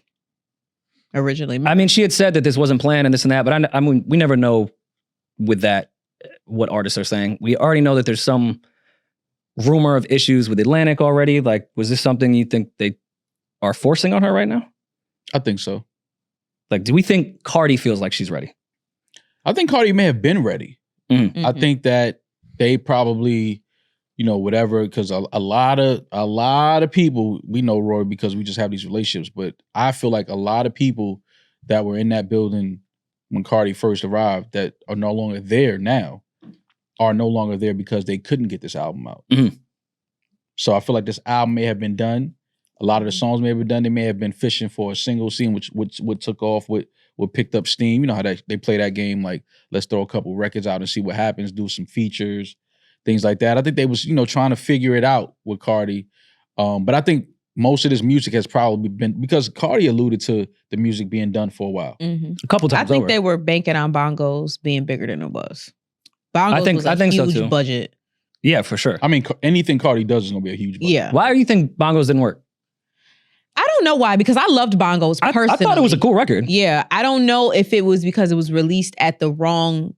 originally. I mean, she had said that this wasn't planned and this and that, but I mean, we never know with that what artists are saying. We already know that there's some rumor of issues with Atlantic already. Like, was this something you think they are forcing on her right now? I think so. Like, do we think Cardi feels like she's ready? I think Cardi may have been ready. I think that they probably, whatever, because a lot of people, we know Rory because we just have these relationships, but I feel like a lot of people that were in that building when Cardi first arrived that are no longer there now are no longer there because they couldn't get this album out. So I feel like this album may have been done. A lot of the songs may have been done. They may have been fishing for a single scene, which took off, what picked up steam. You know how they play that game, like, let's throw a couple records out and see what happens, do some features, things like that. I think they was, trying to figure it out with Cardi. But I think most of this music has probably been, because Cardi alluded to the music being done for a while. A couple times I think they were banking on Bongos being bigger than it was. Bongos was a huge so too. budget. Yeah, for sure. I mean, anything Cardi does is going to be a huge budget. Yeah. Why do you think Bongos didn't work? I don't know why, because I loved Bongos personally. I thought it was a cool record. Yeah. I don't know if it was because it was released at the wrong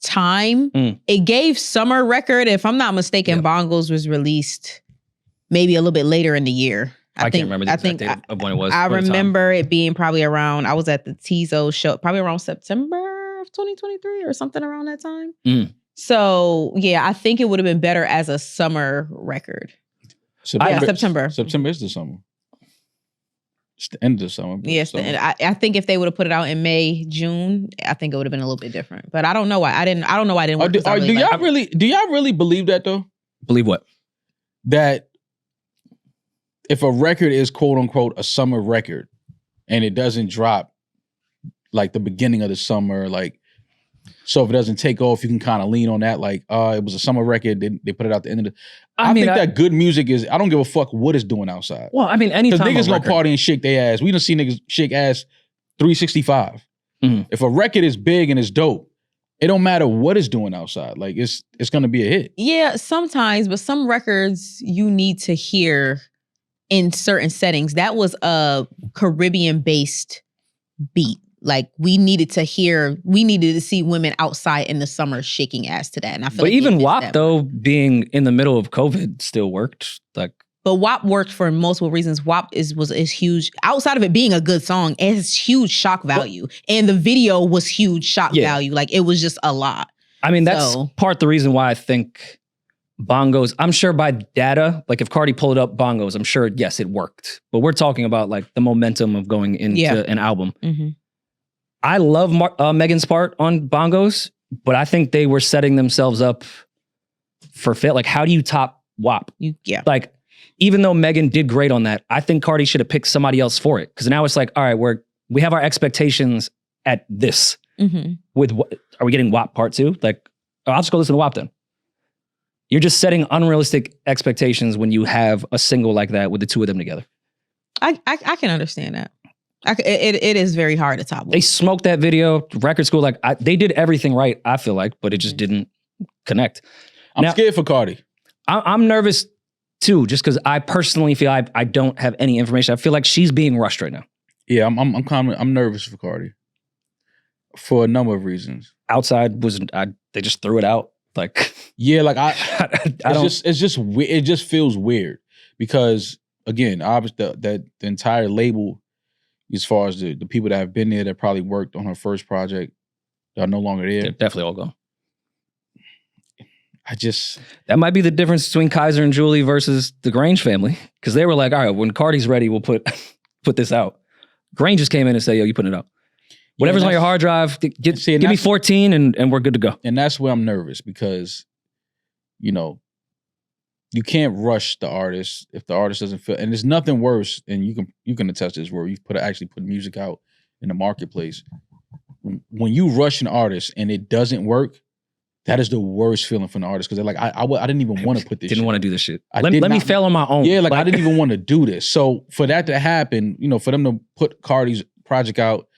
time. It gave summer record. If I'm not mistaken, Bongos was released maybe a little bit later in the year. I can't remember the exact date of when it was. I remember it being probably around, I was at the Tizo show, probably around September of 2023 or something around that time. So yeah, I think it would have been better as a summer record. September. September is the summer. It's the end of the summer. Yes, I think if they would have put it out in May, June, I think it would have been a little bit different. But I don't know why. I don't know why I didn't work. Do y'all really believe that though? Believe what? That if a record is quote unquote a summer record and it doesn't drop like the beginning of the summer, like So if it doesn't take off, you can kind of lean on that. Like, it was a summer record. They put it out the end of the. I think that good music is. I don't give a fuck what it's doing outside. Well, I mean, anytime because niggas gonna party and shake their ass. We done see niggas shake ass 365. If a record is big and it's dope, it don't matter what it's doing outside. Like it's gonna be a hit. Yeah, sometimes, but some records you need to hear in certain settings. That was a Caribbean-based beat. Like we needed to see women outside in the summer shaking ass to that. And I feel but even WAP though, being in the middle of COVID still worked. Like, but WAP worked for multiple reasons. WAP was huge. Outside of it being a good song, it has huge shock value. And the video was huge shock value. Like it was just a lot. I mean, that's part the reason why I think Bongos, I'm sure by data, like if Cardi pulled up Bongos, I'm sure, yes, it worked. But we're talking about like the momentum of going into an album. Mm-hmm. I love Megan's part on Bongos, but I think they were setting themselves up for fail. Like, how do you top WAP? Like, even though Megan did great on that, I think Cardi should have picked somebody else for it. Because now it's like, all right, we have our expectations at this. Mm-hmm. Are we getting WAP part 2? Like, I'll just go listen to WAP then. You're just setting unrealistic expectations when you have a single like that with the two of them together. I can understand that. It is very hard to top. They smoked that video, record school. Like they did everything right, I feel like, but it just didn't connect. I'm scared for Cardi. I'm nervous too, just because I personally feel I don't have any information. I feel like she's being rushed right now. Yeah, I'm nervous for Cardi for a number of reasons. Outside they just threw it out. Like yeah, like it just feels weird because again, obviously the entire label. As far as the people that have been there that probably worked on her first project, are no longer there. They're definitely all gone. That might be the difference between Kaiser and Julie versus the Grange family. Because they were like, all right, when Cardi's ready, we'll put this out. Grange just came in and said, yo, you putting it out. Whatever's on your hard drive, give me 14 and we're good to go. And that's where I'm nervous because, you can't rush the artist if the artist doesn't feel, and there's nothing worse, and you can attest to this, where you actually put music out in the marketplace. When you rush an artist and it doesn't work, that is the worst feeling for an artist because they're like, I didn't even want to put this. Didn't want to do this shit. Let me fail on my own. Yeah, like I didn't even want to do this. So for that to happen, for them to put Cardi's project out.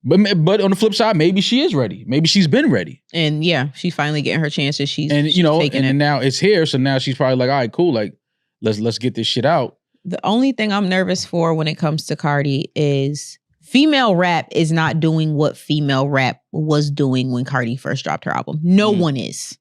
But on the flip side, maybe she is ready. Maybe she's been ready. And yeah, she's finally getting her chances. She's taking it. Now it's here. So now she's probably like, all right, cool. Like, let's get this shit out. The only thing I'm nervous for when it comes to Cardi is female rap is not doing what female rap was doing when Cardi first dropped her album. No one is,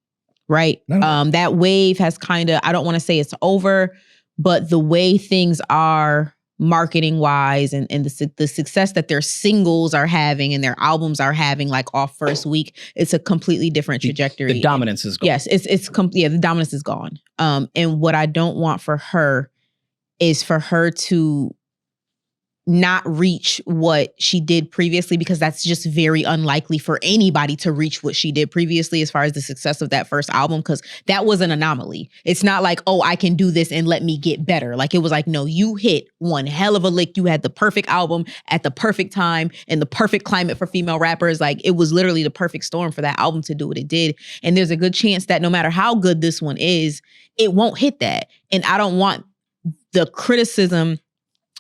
right? No. That wave has kind of, I don't want to say it's over, but the way things are marketing wise and the success that their singles are having and their albums are having like off first week, it's a completely different trajectory. The dominance is gone. Yes, the dominance is gone. And what I don't want for her is for her to not reach what she did previously, because that's just very unlikely for anybody to reach what she did previously as far as the success of that first album, because that was an anomaly. It's not like, oh, I can do this and let me get better. Like it was like, no, you hit one hell of a lick. You had the perfect album at the perfect time and the perfect climate for female rappers. Like it was literally the perfect storm for that album to do what it did. And there's a good chance that no matter how good this one is, it won't hit that. And I don't want the criticism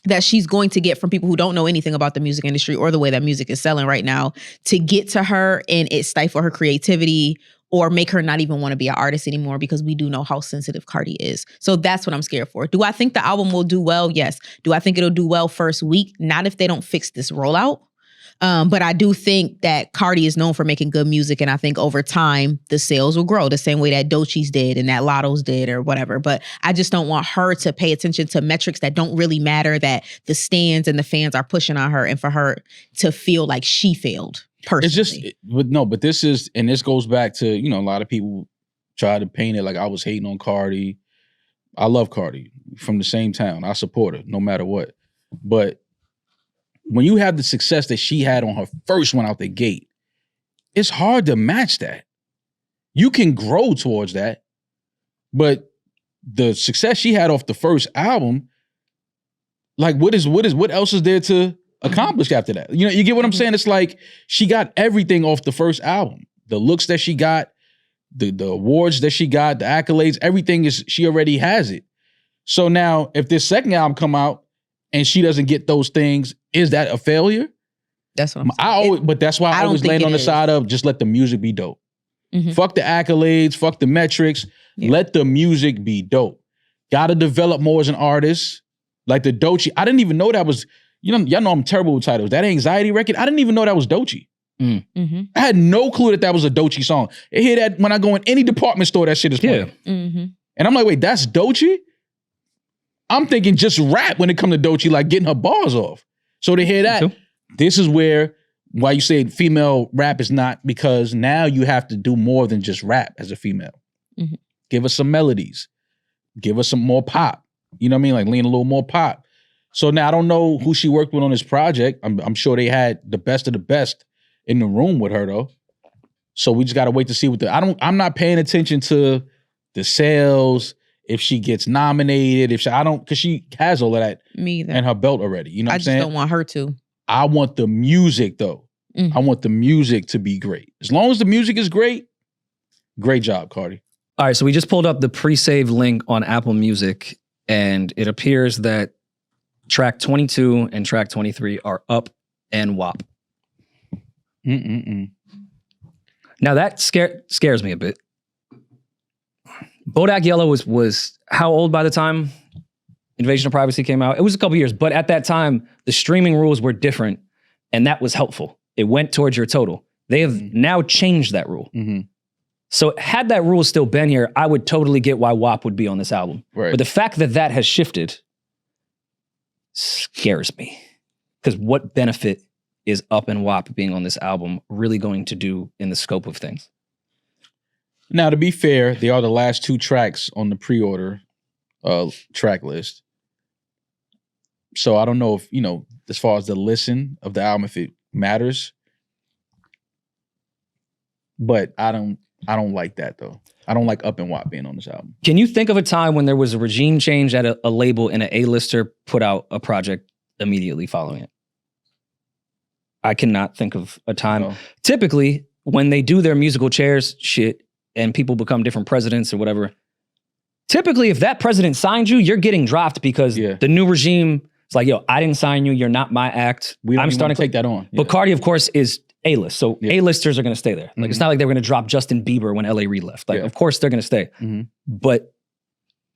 that she's going to get from people who don't know anything about the music industry or the way that music is selling right now to get to her and it stifle her creativity or make her not even want to be an artist anymore, because we do know how sensitive Cardi is. So that's what I'm scared for. Do I think the album will do well? Yes. Do I think it'll do well first week? Not if they don't fix this rollout. But I do think that Cardi is known for making good music, and I think over time the sales will grow the same way that Doechie's did and that Lotto's did or whatever. But I just don't want her to pay attention to metrics that don't really matter, that the stands and the fans are pushing on her, and for her to feel like she failed personally. It's just, but this is, and this goes back to, a lot of people try to paint it like I was hating on Cardi. I love Cardi, from the same town. I support her no matter what. But when you have the success that she had on her first one out the gate, it's hard to match that. You can grow towards that, but the success she had off the first album, like what else is there to accomplished after that. You know, you get what I'm saying? It's like she got everything off the first album. The looks that she got, the awards that she got, the accolades, everything is, she already has it. So now if this second album come out and she doesn't get those things, is that a failure? That's what I'm saying. But that's why I always land on the side of just let the music be dope. Fuck the accolades, fuck the metrics. Yeah. Let the music be dope. Gotta develop more as an artist. Like the Doechii. I didn't even know that was, you know, y'all know I'm terrible with titles. That Anxiety record, I didn't even know that was Doechii. I had no clue that was a Doechii song. I hear that when I go in any department store, that shit is playing. And I'm like, wait, that's Doechii? I'm thinking just rap when it comes to Doechii, like getting her bars off. So to hear that, this is why you say female rap is not, because now you have to do more than just rap as a female. Give us some melodies. Give us some more pop. You know what I mean? Like lean a little more pop. So now I don't know who she worked with on this project. I'm sure they had the best of the best in the room with her though. So we just gotta wait to see what I'm not paying attention to the sales, if she gets nominated, because she has all of that in her belt already. You know what I'm saying? I just don't want her to. I want the music though. I want the music to be great. As long as the music is great job, Cardi. All right, so we just pulled up the pre-save link on Apple Music, and it appears that track 22 and track 23 are up and WAP. Now that scares me a bit. Bodak Yellow was how old by the time Invasion of Privacy came out? It was a couple years, but at that time, the streaming rules were different, and that was helpful. It went towards your total. They have now changed that rule. So had that rule still been here, I would totally get why WAP would be on this album. But the fact that has shifted scares me. Because what benefit is Up and WAP being on this album really going to do in the scope of things? Now, to be fair, they are the last two tracks on the pre-order track list. So I don't know if, you know, as far as the listen of the album, if it matters. But I don't like that though. I don't like Up and WAP being on this album. Can you think of a time when there was a regime change at a label and an A-lister put out a project immediately following it? I cannot think of a time. No. Typically, when they do their musical chairs shit and people become different presidents or whatever, typically if that president signed you, you're getting dropped because the new regime is like, yo, I didn't sign you. You're not my act. I'm starting to take that on. But Cardi, of course, is A-list. So A-listers are going to stay there. Like, it's not like they were going to drop Justin Bieber when L.A. Reid left. Like, of course they're going to stay. But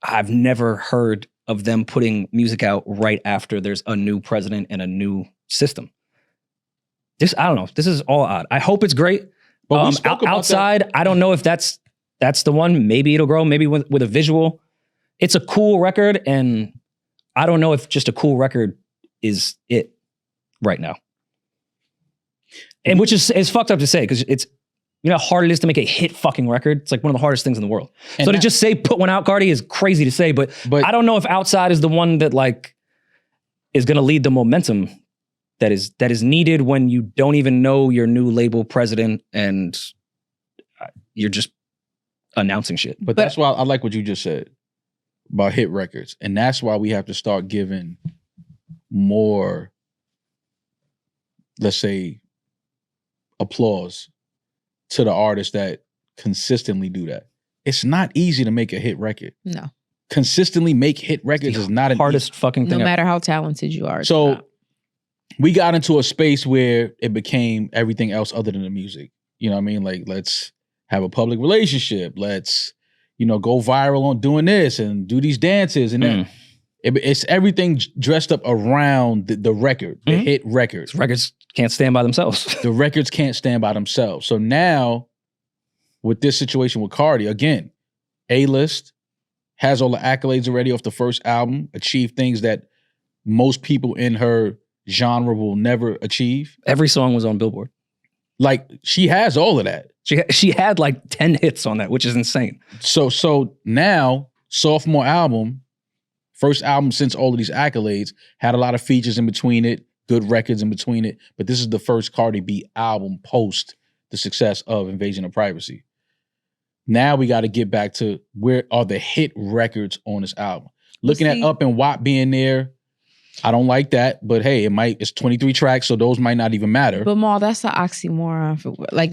I've never heard of them putting music out right after there's a new president and a new system. I don't know. This is all odd. I hope it's great. But outside, I don't know if that's the one. Maybe it'll grow. Maybe with a visual. It's a cool record, and I don't know if just a cool record is it right now. And which is fucked up to say, because it's, you know how hard it is to make a hit fucking record? It's like one of the hardest things in the world. And so to just say put one out, Cardi, is crazy to say, but I don't know if Outside is the one that like is gonna lead the momentum that is needed when you don't even know your new label president and you're just announcing shit. But that's why I like what you just said about hit records. And that's why we have to start giving more, let's say, applause to the artists that consistently do that. It's not easy to make a hit record. No. Consistently make hit records is not an hardest fucking thing. No matter how talented you are. So we got into a space where it became everything else other than the music. You know what I mean? Like, let's have a public relationship. Let's, you know, go viral on doing this and do these dances. And then it's everything dressed up around the record, the hit records. Records can't stand by themselves. The records can't stand by themselves. So now, with this situation with Cardi, again, A-list, has all the accolades already off the first album, achieved things that most people in her genre will never achieve. Every song was on Billboard. Like, she has all of that. She had like 10 hits on that, which is insane. So now, sophomore album, first album since all of these accolades, had a lot of features in between it, good records in between it, but this is the first Cardi B album post the success of Invasion of Privacy. Now we got to get back to where are the hit records on this album. Looking at Up and WAP being there, I don't like that, but hey, it's 23 tracks, so those might not even matter. But Maul, that's an oxymoron. Like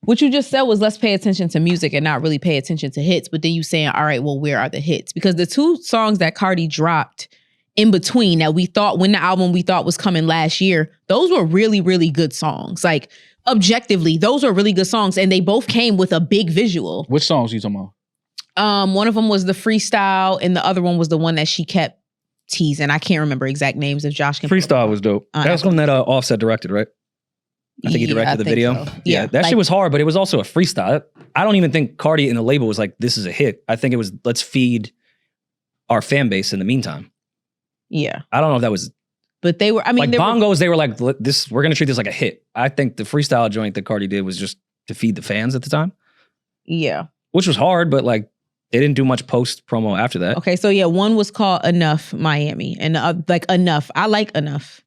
what you just said was let's pay attention to music and not really pay attention to hits. But then you saying, all right, well, where are the hits? Because the 2 songs that Cardi dropped in between that we thought when the album we thought was coming last year, those were really, really good songs. Like objectively, those were really good songs, and they both came with a big visual. Which songs are you talking about? One of them was the freestyle, and the other one was the one that she kept teasing. I can't remember exact names. If Josh can. Freestyle was dope. That was one that Offset directed, right? I think he directed the video. So. Yeah, that shit was hard, but it was also a freestyle. I don't even think Cardi in the label was like, this is a hit. I think it was, let's feed our fan base in the meantime. Yeah. I don't know if that was. But they were, I mean, like Bongos, they were like, this, we're going to treat this like a hit. I think the freestyle joint that Cardi did was just to feed the fans at the time. Yeah. Which was hard, but like, they didn't do much post promo after that. Okay, so yeah, one was called Enough Miami, and like Enough. I like Enough.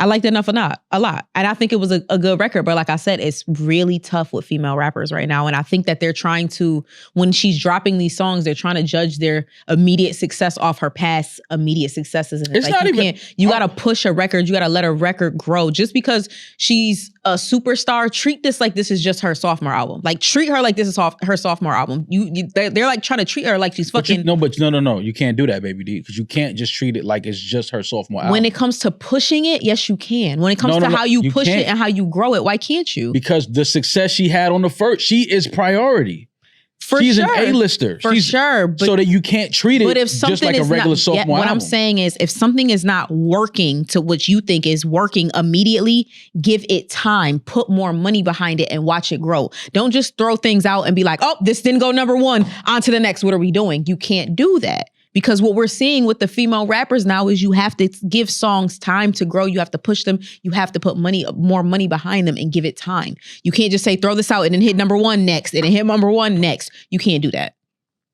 I liked Enough a lot, and I think it was a good record. But like I said, it's really tough with female rappers right now, and I think that they're trying to, when she's dropping these songs, they're trying to judge their immediate success off her past immediate successes. And it's like, not even. You got to push a record. You got to let a record grow. Just because she's a superstar, treat this like this is just her sophomore album. Like treat her like this is her sophomore album. They're like trying to treat her like she's fucking. No, you can't do that, baby D, because you can't just treat it like it's just her sophomore album. When it comes to pushing it, yes, you can. When it comes to how you push it and how you grow it, why can't you? Because the success she had on the first, she is priority. She's an A-lister. For sure. But, so that you can't treat it just like a regular sophomore album. What I'm saying is, if something is not working to what you think is working immediately, give it time. Put more money behind it and watch it grow. Don't just throw things out and be like, oh, this didn't go number 1. On to the next. What are we doing? You can't do that. Because what we're seeing with the female rappers now is you have to give songs time to grow. You have to push them. You have to put more money behind them and give it time. You can't just say, throw this out and then hit number 1 next and then hit number 1 next. You can't do that.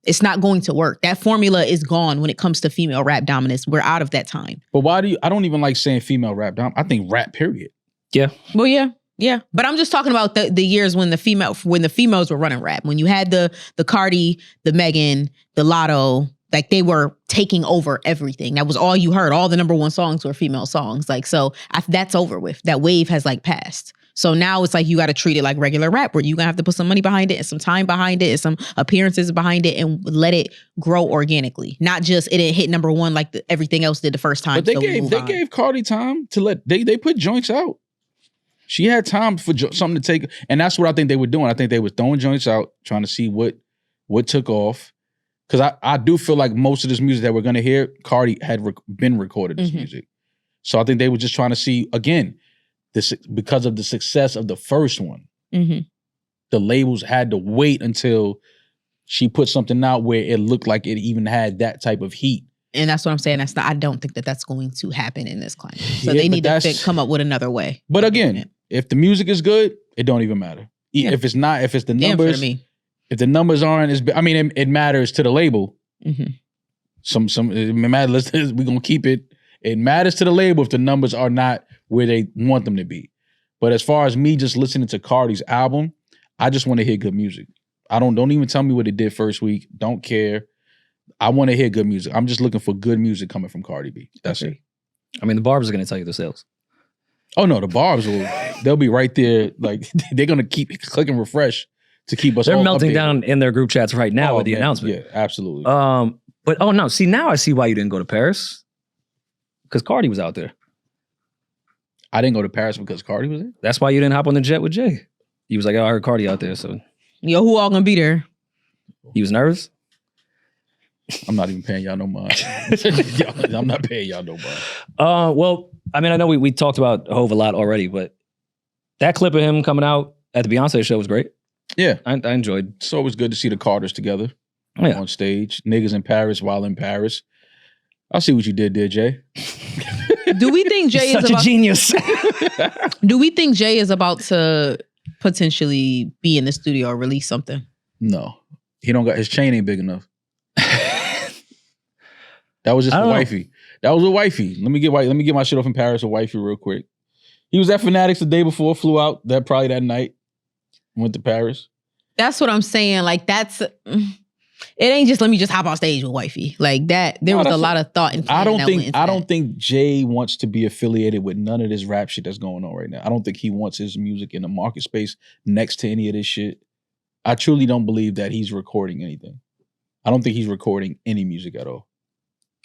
It's not going to work. That formula is gone when it comes to female rap dominance. We're out of that time. But I don't even like saying female rap dominance. I think rap, period. Yeah. Well, yeah. Yeah. But I'm just talking about the years when the females were running rap. When you had the Cardi, the Megan, the Lotto. Like they were taking over everything. That was all you heard. All the number 1 songs were female songs. Like, so that's over with. That wave has like passed. So now it's like you got to treat it like regular rap where you're going to have to put some money behind it and some time behind it and some appearances behind it and let it grow organically. Not just it didn't hit number 1 like everything else did the first time. But they gave Cardi time to they put joints out. She had time for something to take. And that's what I think they were doing. I think they were throwing joints out, trying to see what took off. Because I do feel like most of this music that we're going to hear, Cardi had been recorded this music. So I think they were just trying to see, again, because of the success of the first one, the labels had to wait until she put something out where it looked like it even had that type of heat. And that's what I'm saying. I don't think that's going to happen in this climate. So they need to come up with another way. But again, if the music is good, it don't even matter. Yeah. If it's not, if it's the numbers... If the numbers aren't as big, I mean, it matters to the label. It matters. We're gonna keep it. It matters to the label if the numbers are not where they want them to be. But as far as me just listening to Cardi's album, I just want to hear good music. Don't even tell me what it did first week. Don't care. I want to hear good music. I'm just looking for good music coming from Cardi B. That's it. I mean, the Barbs are gonna tell you the sales. Oh no, the Barbs they'll be right there. Like they're gonna keep clicking refresh. To keep us, they're melting down in their group chats right now with the announcement. Yeah, absolutely. But no, see now I see why you didn't go to Paris because Cardi was out there. I didn't go to Paris because Cardi was there. That's why you didn't hop on the jet with Jay. He was like, "Oh, I heard Cardi out there." So, yo, who all gonna be there? He was nervous. I'm not even paying y'all no mind. I'm not paying y'all no mind. Well, I mean, I know we talked about Hov a lot already, but that clip of him coming out at the Beyonce show was great. Yeah. I enjoyed. It's always good to see the Carters together on stage. Niggas in Paris while in Paris. I see what you did there, Jay. Do we think Jay is such a genius? Do we think Jay is about to potentially be in the studio or release something? No. He don't got, his chain ain't big enough. That was just a wifey. That was a wifey. Let me get my shit off in Paris with wifey real quick. He was at Fanatics the day before, flew out probably that night. Went to Paris. That's what I'm saying. Like it ain't just let me just hop on stage with wifey like that. There was a lot of thought and I don't think Jay wants to be affiliated with none of this rap shit that's going on right now. I don't think he wants his music in the market space next to any of this shit. I truly don't believe that he's recording anything. I don't think he's recording any music at all.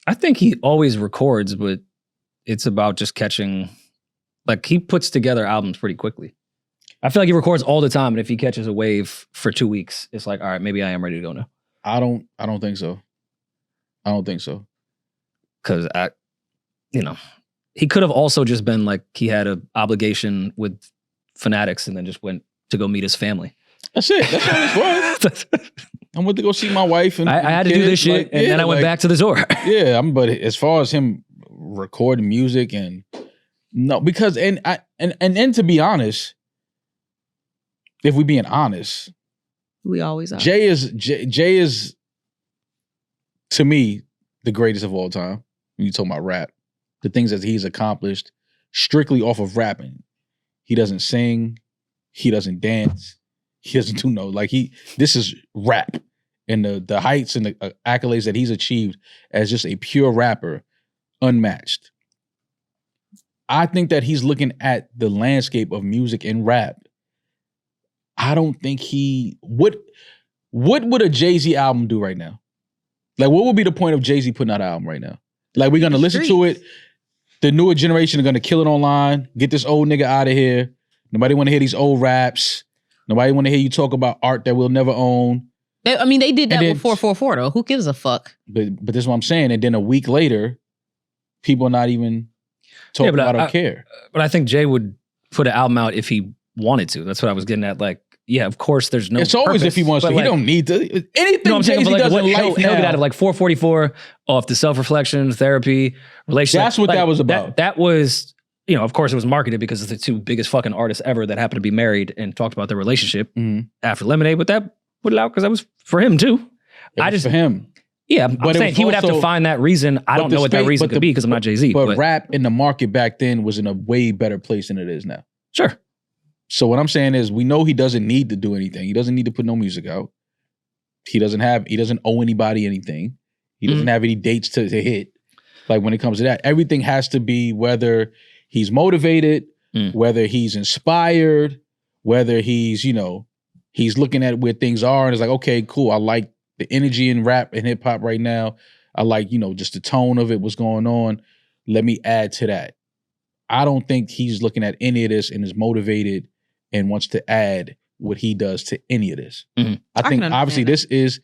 I think he always records, but it's about just catching. Like he puts together albums pretty quickly. I feel like he records all the time, and if he catches a wave for 2 weeks, it's like, all right, maybe I am ready to go now. I don't think so. I don't think so. Because he could have also just been like he had an obligation with Fanatics, and then just went to go meet his family. That's it. That's all it was. I went to go see my wife, and I had to do this shit, and then I went back to the Zora. Yeah, but as far as him recording music and no, because and to be honest. If we being honest, we always are. Jay is to me the greatest of all time. When you talk about rap, the things that he's accomplished strictly off of rapping. He doesn't sing, he doesn't dance, he doesn't do this is rap, and the heights and the accolades that he's achieved as just a pure rapper, unmatched. I think that he's looking at the landscape of music and rap. I don't think what would a Jay-Z album do right now? Like, what would be the point of Jay-Z putting out an album right now? Like, we're going to listen to it. The newer generation are going to kill it online. Get this old nigga out of here. Nobody want to hear these old raps. Nobody want to hear you talk about art that we'll never own. They did that with 444 though. Who gives a fuck? But this is what I'm saying. And then a week later, people are not even talking about or care. But I think Jay would put an album out if he wanted to. That's what I was getting at. Like, yeah, of course, there's no. It's always if he wants to. He don't need to. Anything I'm saying, Jay-Z does in life he'll get out of like 444 off the self-reflection, therapy, relationship. That's what that was about. That was, of course, it was marketed because it's the two biggest fucking artists ever that happened to be married and talked about their relationship after Lemonade. But that put it out because that was for him too. For him. Yeah, I'm saying he would have to find that reason. I don't know what that reason could be because I'm not Jay-Z. But rap in the market back then was in a way better place than it is now. Sure. So what I'm saying is we know he doesn't need to do anything. He doesn't need to put no music out. He doesn't owe anybody anything. He doesn't have any dates to hit. Like when it comes to that, everything has to be whether he's motivated, whether he's inspired, whether he's, he's looking at where things are and it's like, okay, cool. I like the energy in rap and hip hop right now. I like, just the tone of it, what's going on. Let me add to that. I don't think he's looking at any of this and is motivated and wants to add what he does to any of this. I think obviously this is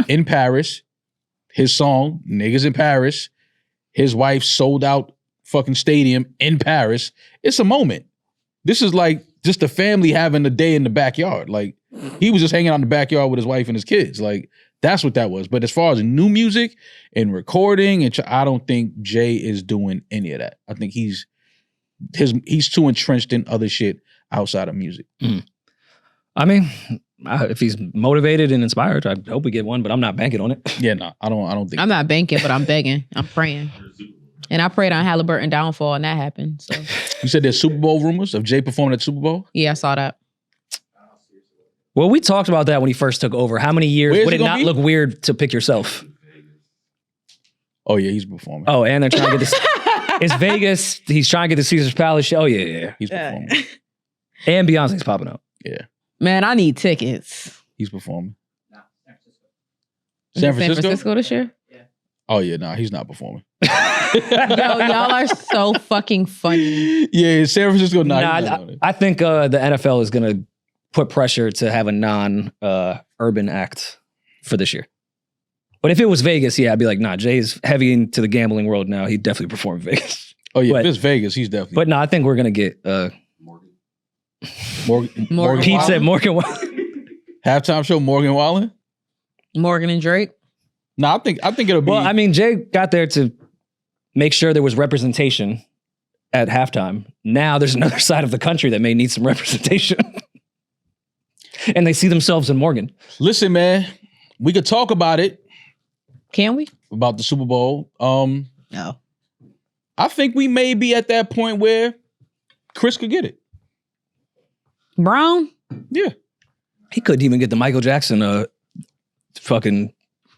in Paris, his song, Niggas in Paris, his wife sold out fucking stadium in Paris. It's a moment. This is like just a family having a day in the backyard. Like he was just hanging out in the backyard with his wife and his kids. Like that's what that was. But as far as new music and recording, I don't think Jay is doing any of that. I think he's too entrenched in other shit outside of music. I mean, if he's motivated and inspired, I hope we get one, but I'm not banking on it. Yeah, no, I don't think. I'm not banking, but I'm begging. I'm praying. And I prayed on Haliburton downfall and that happened. So you said there's Super Bowl rumors of Jay performing at Super Bowl? Yeah, I saw that. Well, we talked about that when he first took over. How many years would it not look weird to pick yourself? Oh yeah, he's performing. Oh, and they're trying to get this. It's Vegas. He's trying to get the Caesar's Palace show. Oh yeah. He's performing. And Beyonce's popping up. Yeah. Man, I need tickets. He's performing. No, San Francisco? San Francisco this year? Yeah. Oh yeah, no, he's not performing. Yo, y'all are so fucking funny. Yeah, San Francisco. I think the NFL is going to put pressure to have a non-urban act for this year. But if it was Vegas, yeah, I'd be like, nah, Jay's heavy into the gambling world now. He'd definitely perform in Vegas. Oh yeah, if it's Vegas, he's definitely. But no, I think we're going to get Morgan Pete Wallen? said Morgan Wallen. Halftime show Morgan Wallen? Morgan and Drake? No, I think it'll be. Well, I mean, Jay got there to make sure there was representation at halftime. Now there's another side of the country that may need some representation. And they see themselves in Morgan. Listen, man, we could talk about it. Can we? About the Super Bowl. No. I think we may be at that point where Chris could get it. Brown? Yeah. He couldn't even get the Michael Jackson fucking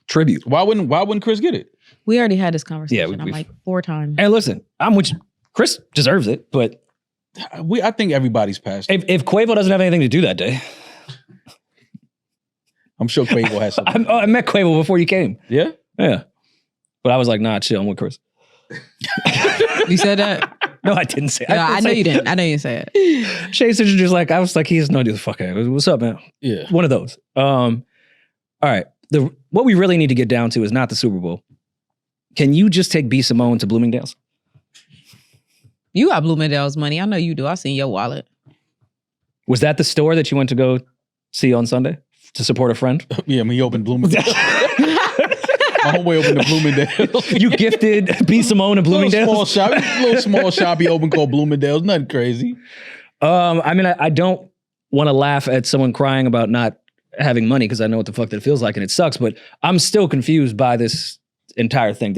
tribute. Why wouldn't Chris get it? We already had this conversation. Yeah, I'm like 4 times. And listen, I'm with you. Chris deserves it, but I think everybody's passed. if Quavo doesn't have anything to do that day, I'm sure Quavo has something. I met Quavo before you came. Yeah? Yeah. But I was like, nah, chill, I'm with Chris. You said that? No, I didn't say Yeah, I know you didn't. I know you said it. Chase is just like, I was like, he has no idea the fuck I was. What's up, man? Yeah. One of those. All right. What we really need to get down to is not the Super Bowl. Can you just take B. Simone to Bloomingdale's? You got Bloomingdale's money. I know you do. I seen your wallet. Was that the store that you went to go see on Sunday to support a friend? Yeah, he opened Bloomingdale's. My homeboy opened the Bloomingdale's. You gifted B. Simone and Bloomingdale's? Little small shop he opened called Bloomingdale's. Nothing crazy. I mean, I don't want to laugh at someone crying about not having money because I know what the fuck that feels like and it sucks, but I'm still confused by this entire thing.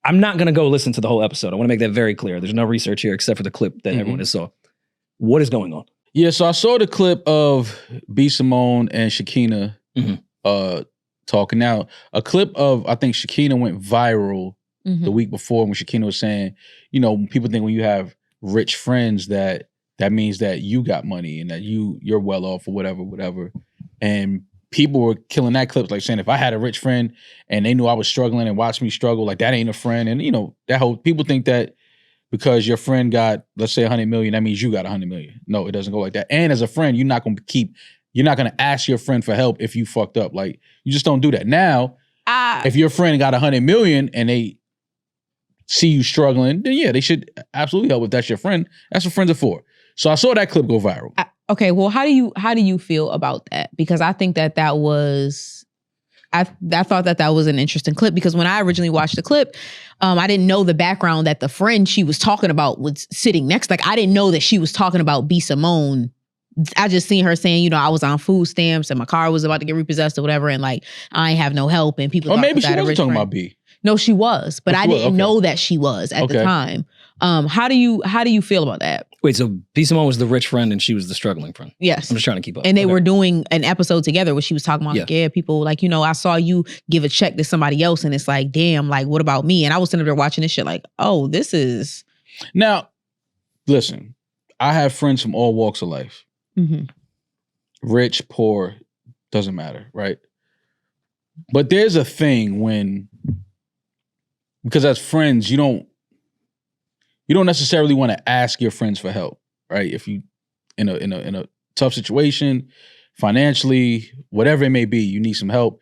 I'm not going to go listen to the whole episode. I want to make that very clear. There's no research here except for the clip that everyone has saw. What is going on? Yeah, so I saw the clip of B. Simone and Shakina talking. Now, a clip of, I think Shakina went viral the week before when Shakina was saying, you know, people think when you have rich friends that means that you got money and that you're well off or whatever. And people were killing that clip, like saying if I had a rich friend and they knew I was struggling and watched me struggle, like that ain't a friend. And you know, that whole people think that because your friend got, let's say 100 million, that means you got 100 million. No, it doesn't go like that. And as a friend, you're not going to ask your friend for help if you fucked up. Like you just don't do that. Now, if your friend got 100 million and they see you struggling, then yeah, they should absolutely help if that's your friend. That's what friends are for. So I saw that clip go viral. Okay, well, how do you feel about that? Because I think that was, I thought that was an interesting clip because when I originally watched the clip, I didn't know the background that the friend she was talking about was sitting next. Like I didn't know that she was talking about B. Simone. I just seen her saying, you know, I was on food stamps and my car was about to get repossessed or whatever, and like I ain't have no help and people. Or thought maybe she that wasn't talking friend. about B. No, she was, but I didn't know that she was at the time. How do you feel about that? Wait, so B. Simone was the rich friend and she was the struggling friend? Yes. I'm just trying to keep up. And they were doing an episode together where she was talking about, like, yeah, people, like, you know, I saw you give a check to somebody else and it's like, damn, like, what about me? And I was sitting there watching this shit like, oh, this is... Now, listen, I have friends from all walks of life. Rich, poor, doesn't matter, right? But there's a thing when... Because as friends, you don't necessarily want to ask your friends for help, right? If you in a tough situation, financially, whatever it may be, you need some help.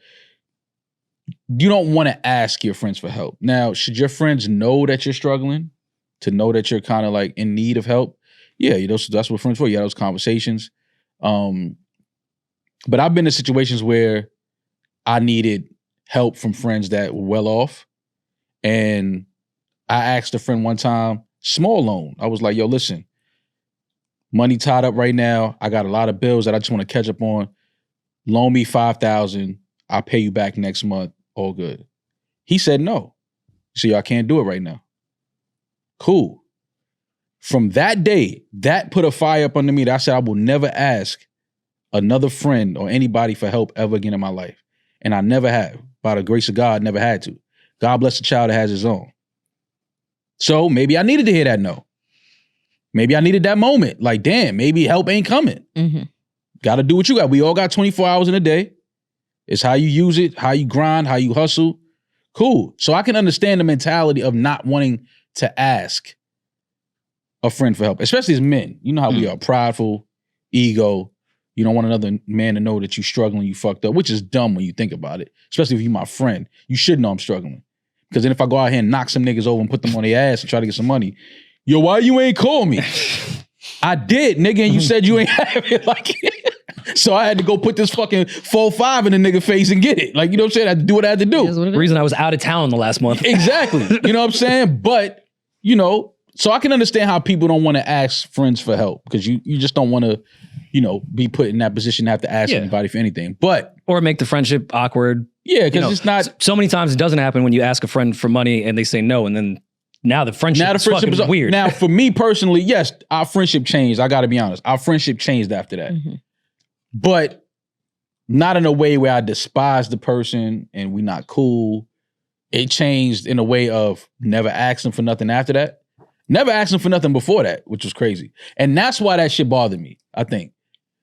You don't want to ask your friends for help. Now, should your friends know that you're struggling, to know that you're kind of like in need of help? Yeah, that's what friends for. You have those conversations. But I've been in situations where I needed help from friends that were well off. And I asked a friend one time, small loan. I was like, yo, listen, money tied up right now. I got a lot of bills that I just want to catch up on. Loan me $5,000. I'll pay you back next month. All good. He said no. He said, yo, I can't do it right now. Cool. From that day, that put a fire up under me that I said I will never ask another friend or anybody for help ever again in my life. And I never have. By the grace of God, never had to. God bless the child that has his own. So maybe I needed to hear that no. Maybe I needed that moment. Like, damn, maybe help ain't coming. Got to do what you got. We all got 24 hours in a day. It's how you use it, how you grind, how you hustle. Cool. So I can understand the mentality of not wanting to ask a friend for help, especially as men. You know how we are, prideful, ego. You don't want another man to know that you're struggling, you fucked up, which is dumb when you think about it. Especially if you're my friend. You should know I'm struggling. Because then if I go out here and knock some niggas over and put them on their ass and try to get some money, yo, why you ain't call me? I did, nigga, and you said you ain't have it. Like, so I had to go put this fucking 4-5 in the nigga face and get it. Like, you know what I'm saying? I had to do what I had to do. The reason I was out of town the last month. Exactly. You know what I'm saying? But, you know, so I can understand how people don't want to ask friends for help because you just don't want to, you know, be put in that position to have to ask anybody for anything. But or make the friendship awkward. Yeah, because it's not... So many times it doesn't happen when you ask a friend for money and they say no, and then now the friendship is fucking weird. Now, for me personally, yes, our friendship changed. I got to be honest. Our friendship changed after that. But not in a way where I despise the person and we not cool. It changed in a way of never asking for nothing after that. Never asking for nothing before that, which was crazy. And that's why that shit bothered me, I think.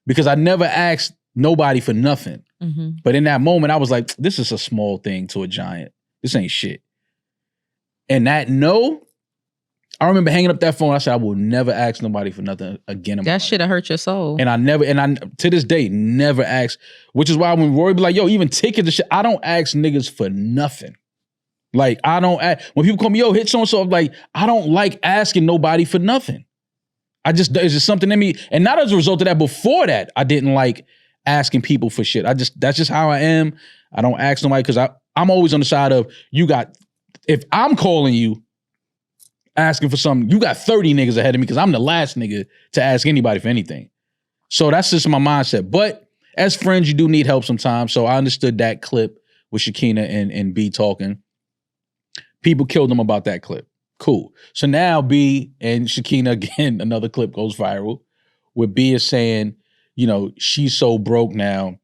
Because I never asked nobody for nothing. Mm-hmm. But in that moment, I was like, this is a small thing to a giant. This ain't shit. And that no, I remember hanging up that phone. I said, I will never ask nobody for nothing again. That shit hurt your soul. And I to this day, never ask, which is why when Rory be like, yo, even tickets and shit, I don't ask niggas for nothing. Like, I don't ask, when people call me, yo, hit so-and-so, I'm like, I don't like asking nobody for nothing. It's just something in me. And not as a result of that, before that, I didn't like asking people for shit. That's just how I am. I don't ask nobody because I'm always on the side of, if I'm calling you, asking for something, you got 30 niggas ahead of me because I'm the last nigga to ask anybody for anything. So that's just my mindset. But as friends, you do need help sometimes. So I understood that clip with Shakina and B talking. People killed them about that clip. Cool. So now B and Shakina, again, another clip goes viral where B is saying, she's so broke now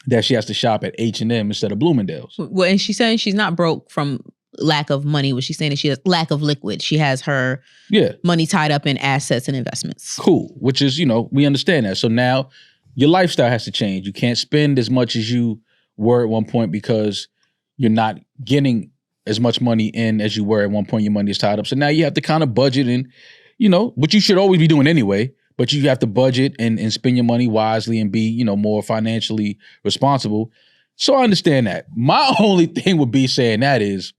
that she has to shop at H&M instead of Bloomingdale's. Well, and she's saying she's not broke from lack of money. What she's saying is she has lack of liquid. She has her money tied up in assets and investments. Cool. Which is, we understand that. So now your lifestyle has to change. You can't spend as much as you were at one point because you're not getting as much money in as you were at one point. Your money is tied up. So now you have to kind of budget and, which you should always be doing anyway, but you have to budget and spend your money wisely and be, more financially responsible. So I understand that. My only thing would be saying that is,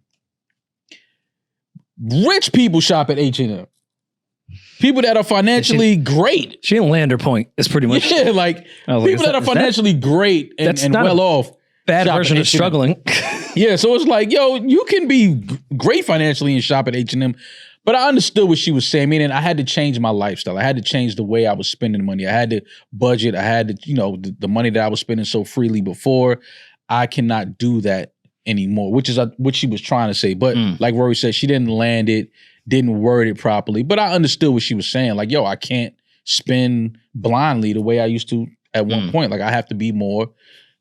rich people shop at H&M. People that are financially great. She didn't land her point. It's pretty much. Yeah, like people that are financially great and well off. Bad version of struggling. Yeah, so it's like, yo, you can be great financially and shop at H&M. But I understood what she was saying. Meaning I had to change my lifestyle. I had to change the way I was spending money. I had to budget. I had to, the money that I was spending so freely before. I cannot do that anymore, which is what she was trying to say. But like Rory said, she didn't land it, didn't word it properly. But I understood what she was saying. Like, yo, I can't spend blindly the way I used to at one point. Like, I have to be more,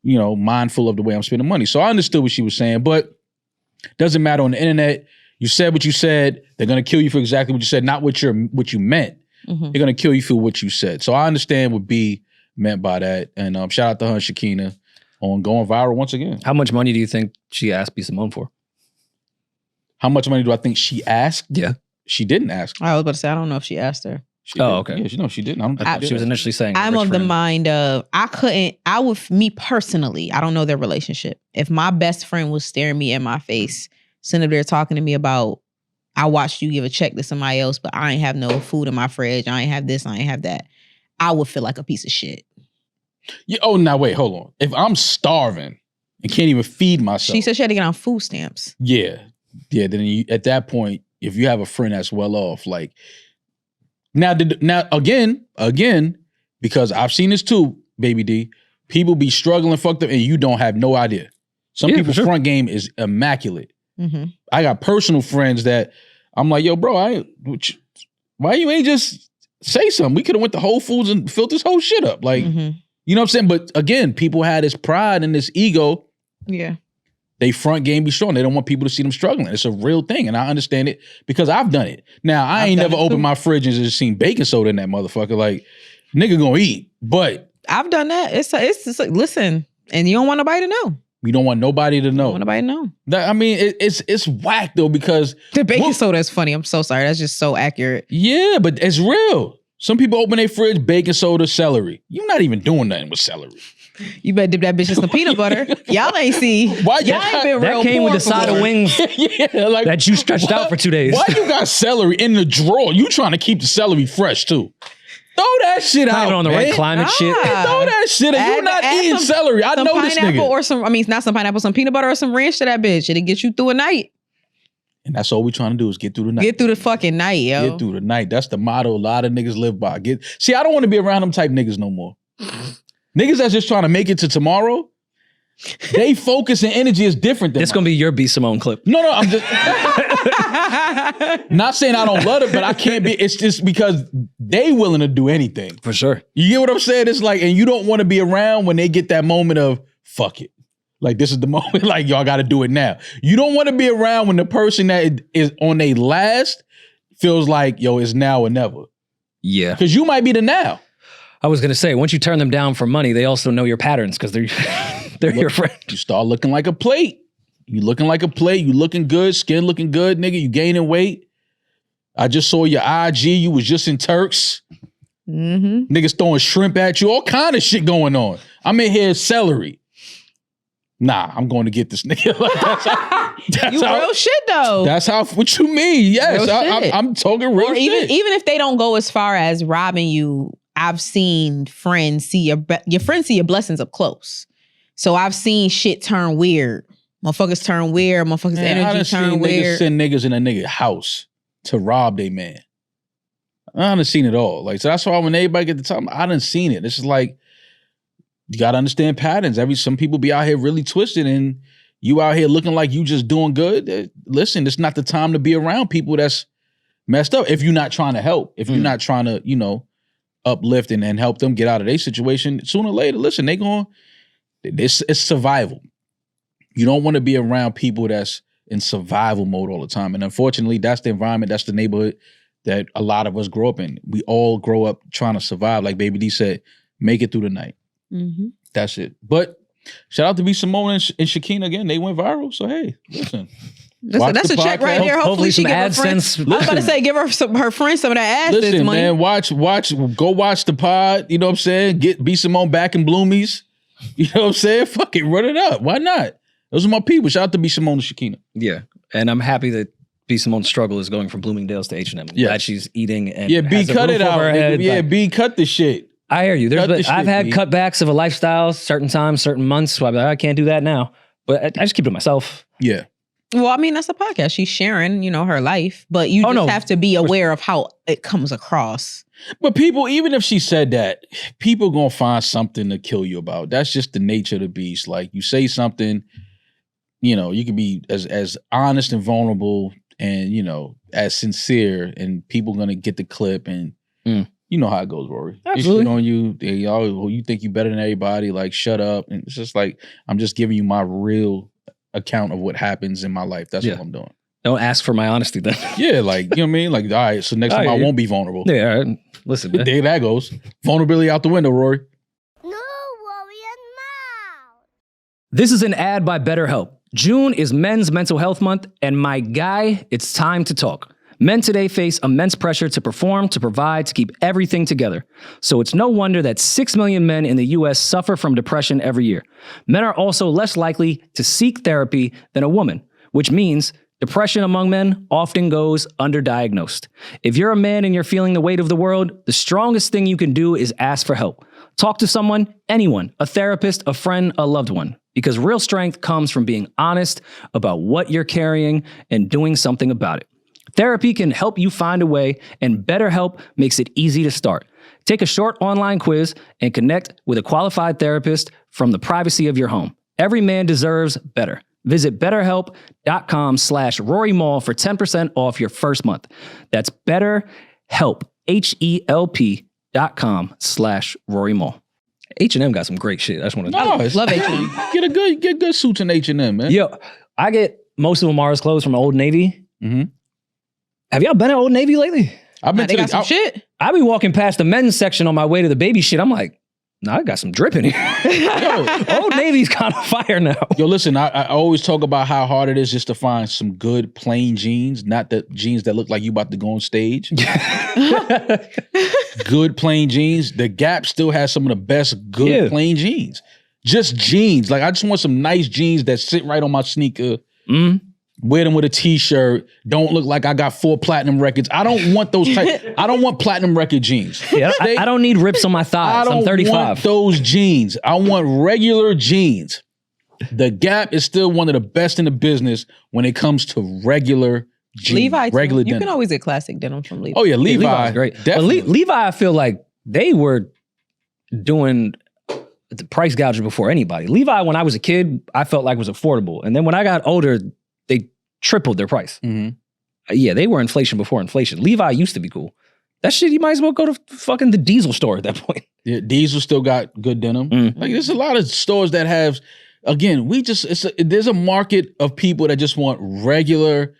mindful of the way I'm spending money. So I understood what she was saying, but doesn't matter on the internet. You said what you said. They're going to kill you for exactly what you said, not what you meant. Mm-hmm. They're going to kill you for what you said. So I understand what B meant by that. And shout out to her and Shakina on going viral once again. How much money do you think she asked B. Simone for? How much money do I think she asked? Yeah. She didn't ask. I was about to say, I don't know if she asked her. Okay. Yeah, she didn't. I she was initially saying. I'm of the mind of, me personally, I don't know their relationship. If my best friend was staring me in my face, sitting up there talking to me about, I watched you give a check to somebody else, but I ain't have no food in my fridge. I ain't have this, I ain't have that. I would feel like a piece of shit. Yeah, now wait, hold on. If I'm starving and can't even feed myself. She said she had to get on food stamps. Yeah. Then at that point, if you have a friend that's well off, like now again, because I've seen this too, baby D, people be struggling fucked up and you don't have no idea. Some people's front game is immaculate. Mm-hmm. I got personal friends that I'm like, yo, bro, why you ain't just say something? We could have went to Whole Foods and filled this whole shit up. Like, you know what I'm saying? But again, people had this pride and this ego. Yeah. They front game be strong. They don't want people to see them struggling. It's a real thing. And I understand it because I've done it. Now, I ain't never opened my fridge and just seen baking soda in that motherfucker. Like, nigga gonna eat. But I've done that. It's like, listen, and you don't want nobody to know. You don't want nobody to know. Don't want nobody to know. I mean, it's whack though because the baking soda is funny. I'm so sorry. That's just so accurate. Yeah, but it's real. Some people open their fridge, baking soda, celery. You're not even doing nothing with celery. You better dip that bitch in some peanut butter. Y'all ain't see. Y'all ain't been real. That came with the side of wings like, that you stretched out for 2 days. Why you got celery in the drawer? You trying to keep the celery fresh too. Throw that shit out. Not even on the right climate shit. Throw that shit out. You're not eating celery. I know this nigga. Or not some pineapple, some peanut butter or some ranch to that bitch. It'll get you through a night. And that's all we trying to do is get through the night. Get through the fucking night, yo. Get through the night. That's the motto a lot of niggas live by. See, I don't want to be around them type niggas no more. Niggas that's just trying to make it to tomorrow. They focus and energy is different than It's going to be your B. Simone clip. No, I'm just not saying I don't love it, but I can't be. It's just because they willing to do anything. For sure. You get what I'm saying? It's like, and you don't want to be around when they get that moment of fuck it. Like, this is the moment, like, y'all got to do it now. You don't want to be around when the person that is on their last feels like, yo, it's now or never. Yeah. Because you might be the now. I was going to say, once you turn them down for money, they also know your patterns because they're your friend. You start looking like a plate. You looking like a plate. You looking good. Skin looking good, nigga. You gaining weight. I just saw your IG. You was just in Turks. Mm-hmm. Niggas throwing shrimp at you. All kind of shit going on. I'm in here celery. Nah, I'm going to get this nigga. Like, that's You how, real shit though. That's how, what you mean? Yes, I'm talking real or shit. even if they don't go as far as robbing you, I've seen friends see your friends see your blessings up close. So I've seen shit turn weird. Motherfuckers turn weird. Motherfuckers' energy turn weird. Niggas send niggas in a nigga house to rob they man. I done seen it all. Like, so that's why when everybody get the time, I done seen it. It's just like, you gotta understand patterns. Some people be out here really twisted and you out here looking like you just doing good. Listen, it's not the time to be around people that's messed up. If you're not trying to help, if you're not trying to, uplift and help them get out of their situation, sooner or later, listen, it's survival. You don't want to be around people that's in survival mode all the time. And unfortunately, that's the environment, that's the neighborhood that a lot of us grow up in. We all grow up trying to survive. Like Baby D said, make it through the night. Mm-hmm. That's it. But shout out to B. Simone and Shakina again. They went viral. So hey, listen. That's a check right there. Hopefully she give her friends. I was about to say, give her friends some of that ass. Listen, money. man, go watch the pod. You know what I'm saying? Get B. Simone back in Bloomies. You know what I'm saying? Fuck it, run it up. Why not? Those are my people. Shout out to B. Simone and Shakina. Yeah, and I'm happy that B. Simone's struggle is going from Bloomingdale's to H&M. Yeah, glad she's eating and B, cut it out. Yeah, like, B, cut the shit. I hear you. I've had cutbacks of a lifestyle, certain times, certain months. So I'm like, I can't do that now. But I just keep it to myself. Yeah. Well, I mean, that's a podcast. She's sharing, her life. But you just have to be aware of how it comes across. But people, even if she said that, people gonna find something to kill you about. That's just the nature of the beast. Like, you say something, you can be as honest and vulnerable and, as sincere, and people gonna get the clip and you know how it goes, Rory. Absolutely. They shit on you. You think you better than everybody. Like, shut up. And it's just like, I'm just giving you my real account of what happens in my life. That's what I'm doing. Don't ask for my honesty then. Yeah, like, you know what I mean? Like, all right, so next time I won't be vulnerable. Yeah, all right. Listen, man. There that goes. Vulnerability out the window, Rory. No worry now. This is an ad by BetterHelp. June is Men's Mental Health Month, and my guy, it's time to talk. Men today face immense pressure to perform, to provide, to keep everything together. So it's no wonder that 6 million men in the U.S. suffer from depression every year. Men are also less likely to seek therapy than a woman, which means depression among men often goes underdiagnosed. If you're a man and you're feeling the weight of the world, the strongest thing you can do is ask for help. Talk to someone, anyone, a therapist, a friend, a loved one, because real strength comes from being honest about what you're carrying and doing something about it. Therapy can help you find a way, and BetterHelp makes it easy to start. Take a short online quiz and connect with a qualified therapist from the privacy of your home. Every man deserves better. Visit BetterHelp.com/Rory Mall for 10% off your first month. That's BetterHelp, HELP.com/Rory Mall. H&M got some great shit. I just want to love H&M. Get good suits in H&M, man. Yo, I get most of Amara's clothes from Old Navy. Mm-hmm. Have y'all been at Old Navy lately? I've been they got some shit. I be walking past the men's section on my way to the baby shit. I'm like, nah, I got some drip in here. Yo, Old Navy's kind of fire now. Yo, listen, I always talk about how hard it is just to find some good plain jeans, not the jeans that look like you about to go on stage. Good plain jeans. The Gap still has some of the best good plain jeans. Just jeans. Like, I just want some nice jeans that sit right on my sneaker. Mm-hmm. Wear them with a t-shirt. Don't look like I got 4 platinum records. I don't want those I don't want platinum record jeans. Yeah, I don't need rips on my thighs. I'm 35. Want those jeans. I want regular jeans. The Gap is still one of the best in the business when it comes to regular jeans. Levi, regular you denim. can always get classic denim from Levi. Oh yeah, Levi's great. Definitely. But Levi, I feel like they were doing the price gouging before anybody. Levi, when I was a kid, I felt like was affordable. And then when I got older, they tripled their price. Yeah, they were inflation before inflation. Levi used to be cool. That shit, you might as well go to fucking the Diesel store at that point. Yeah, Diesel still got good denim. Like there's a lot of stores that have, again, there's a market of people that just want regular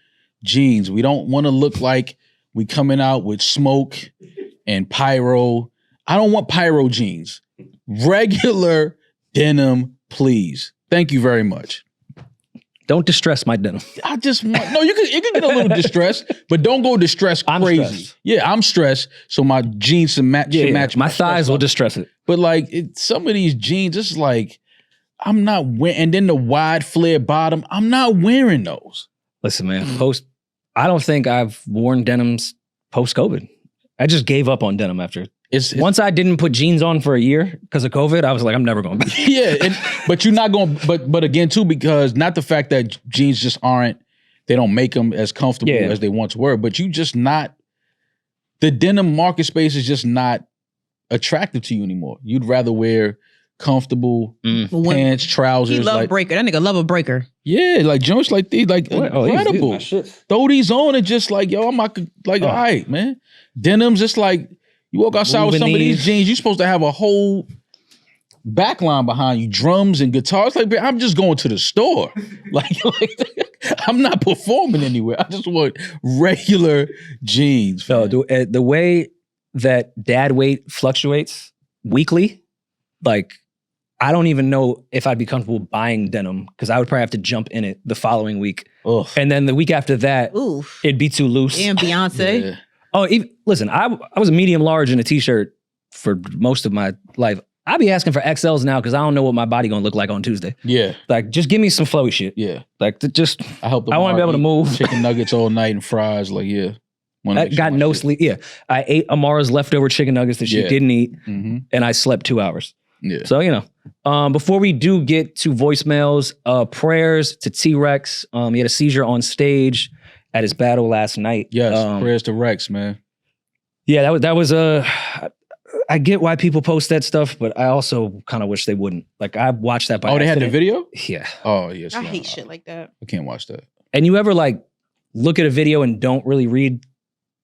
jeans. We don't want to look like we coming out with smoke and pyro. I don't want pyro jeans. Regular denim, please. Thank you very much. Don't distress my denim. I just want, no, you can get a little distressed, but don't go distressed crazy. Stressed. Yeah, I'm stressed, so my jeans should match. My thighs will distress it. But like some of these jeans, it's like I'm not wearing, and then the wide flare bottom, I'm not wearing those. Listen, man, I don't think I've worn denims post-COVID. I just gave up on denim after. Once I didn't put jeans on for a year because of COVID, I was like, I'm never going back. Yeah, but you're not going, but again too, because not the fact that jeans just they don't make them as comfortable as they once were, but you just not, the denim market space is just not attractive to you anymore. You'd rather wear comfortable pants, trousers. He love breaker. That nigga love a breaker. Yeah, like joints like these, like incredible. Throw these on and just like, yo, I'm not like, all right, man. Denims, it's like, you walk outside with some of these jeans, you're supposed to have a whole backline behind you, drums and guitars. Like, I'm just going to the store. like I'm not performing anywhere. I just want regular jeans. No, the way that dad weight fluctuates weekly, like, I don't even know if I'd be comfortable buying denim because I would probably have to jump in it the following week. Ugh. And then the week after that, it'd be too loose. And Beyonce. Yeah. Oh, listen, I was a medium large in a t-shirt for most of my life. I be asking for XLs now because I don't know what my body gonna look like on Tuesday. Yeah. Like, just give me some flowy shit. Yeah. Like, I want to be able to move. Chicken nuggets all night and fries. Like, yeah. I got no sleep. Yeah. I ate Amara's leftover chicken nuggets that she didn't eat, and I slept 2 hours. Yeah. So, before we do get to voicemails, prayers to T-Rex. He had a seizure on stage at his battle last night. Yes, prayers to Rex, man. Yeah, that was I get why people post that stuff, but I also kind of wish they wouldn't. Like, I watched that by accident. They had the video? Yeah. Oh, yes. I hate shit like that. I can't watch that. And you ever, like, look at a video and don't really read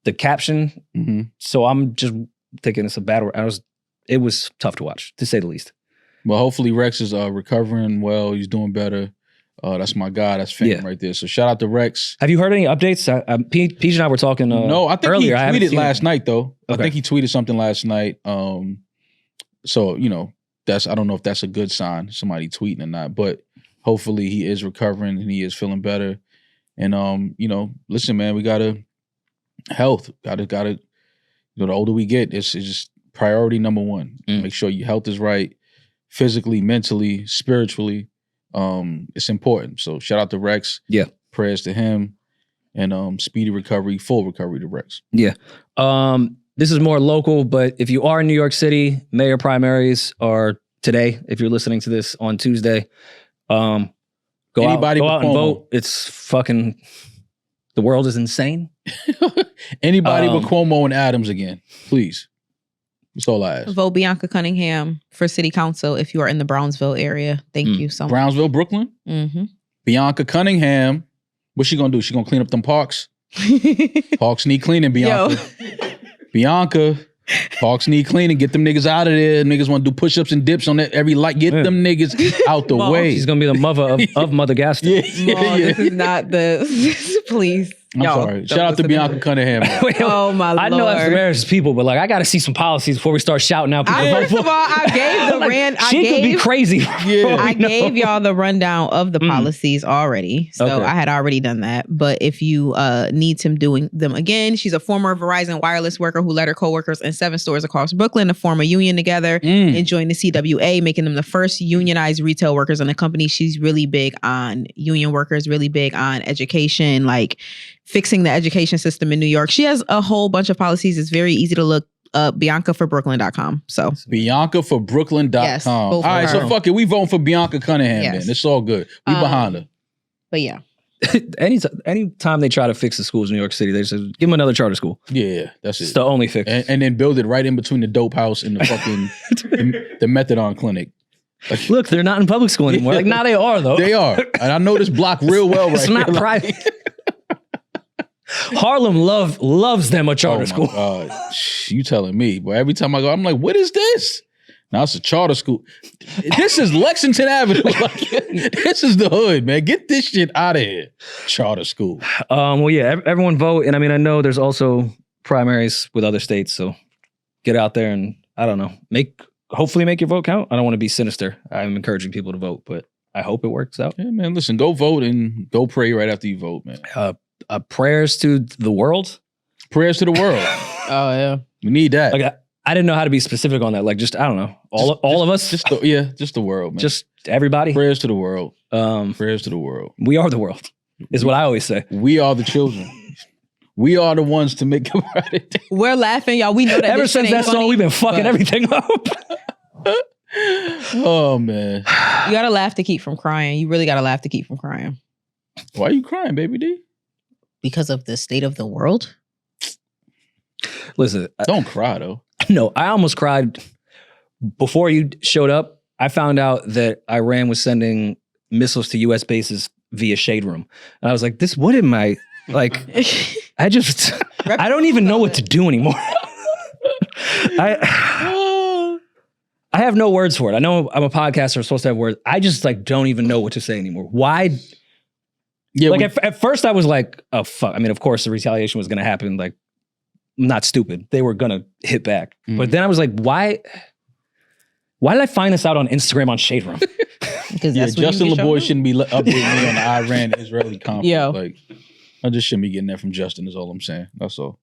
the caption? So I'm just thinking it's a battle. It was tough to watch, to say the least. Well, hopefully Rex is recovering well. He's doing better. That's my guy. That's fame right there. So shout out to Rex. Have you heard any updates? Peeje and I were talking no, I think earlier. He tweeted last night, though. Okay. I think he tweeted something last night. So, I don't know if that's a good sign, somebody tweeting or not, but hopefully he is recovering and he is feeling better. And, listen, man, we gotta health. Gotta, the older we get, it's just priority number one. Make sure your health is right, physically, mentally, spiritually. It's important. So shout out to Rex. Yeah. Prayers to him and speedy recovery, full recovery to Rex. Yeah. This is more local, but if you are in New York City, mayor primaries are today. If you're listening to this on Tuesday, go out and vote. It's fucking, the world is insane. Anybody but Cuomo and Adams again, please. That's all I ask. Vote Bianca Cunningham for city council if you are in the Brownsville area. Thank you so much. Brownsville, Brooklyn? Bianca Cunningham. What's she gonna do? She gonna clean up them parks? Parks need cleaning, Bianca. Bianca, parks need cleaning. Get them niggas out of there. Niggas want to do push-ups and dips on that every light. Get them niggas out the way. She's gonna be the mother of Mother Gaston. This is not the please. I'm sorry. Shout out to Bianca Cunningham. Oh my Lord. I know that's Demaris' people, but like, I got to see some policies before we start shouting out people. First of all, I gave the rant. She could be crazy. I gave y'all the rundown of the policies already, so I had already done that. But if you need him doing them again, she's a former Verizon wireless worker who led her coworkers in 7 stores across Brooklyn to form a union together and join the CWA, making them the first unionized retail workers in the company. She's really big on union workers, really big on education, like fixing the education system in New York. She has a whole bunch of policies. It's very easy to look up, BiancaForBrooklyn.com. So BiancaForBrooklyn.com. Yes, all right, so fuck it. We voting for Bianca Cunningham then. It's all good. We behind her. But yeah. Anytime they try to fix the schools in New York City, they just give them another charter school. Yeah, that's it. It's the only fix. And then build it right in between the dope house and the fucking the methadone clinic. Like, Look, they're not in public school anymore. Like, nah, they are though. they are. And I know this block real well right It's not here. private. Harlem loves them a charter school. God. You telling me. But every time I go, I'm like, what is this? Now it's a charter school. This is Lexington Avenue. Like, this is the hood, man. Get this shit out of here. Charter school. Well, yeah, everyone vote. And I mean, I know there's also primaries with other states. So get out there and, I don't know, hopefully make your vote count. I don't want to be sinister. I'm encouraging people to vote, but I hope it works out. Yeah, man, listen, go vote and go pray right after you vote, man. Prayers to the world. Prayers to the world. Oh yeah. We need that. Like, I didn't know how to be specific on that. Like, just, I don't know. All of us. Just the world, man. Just everybody. Prayers to the world. Prayers to the world. We are the world, is what I always say. We are the children. We are the ones to make them right. We're laughing, y'all. We know that. Ever this shit since ain't that song, funny, we've been fucking but everything up. Oh, man. You gotta laugh to keep from crying. You really gotta laugh to keep from crying. Why are you crying, baby D? Because of the state of the world? Listen, Don't cry, though. no, I almost cried before you showed up. I found out that Iran was sending missiles to U.S. bases via Shade Room. And I was like, what am I, like, I don't even know what to do anymore. I have no words for it. I know I'm a podcaster, I'm supposed to have words. I just like don't even know what to say anymore. Why? Yeah, Like at first I was like, oh fuck. I mean, of course the retaliation was gonna happen. Like, I'm not stupid. They were gonna hit back. But then I was like, why did I find this out on Instagram on Shade Room? Because yeah, that's what Justin you get LeBoy shown shouldn't be updating me on the Iran-Israeli conflict. Yo. Like, I just shouldn't be getting that from Justin is all I'm saying. That's all.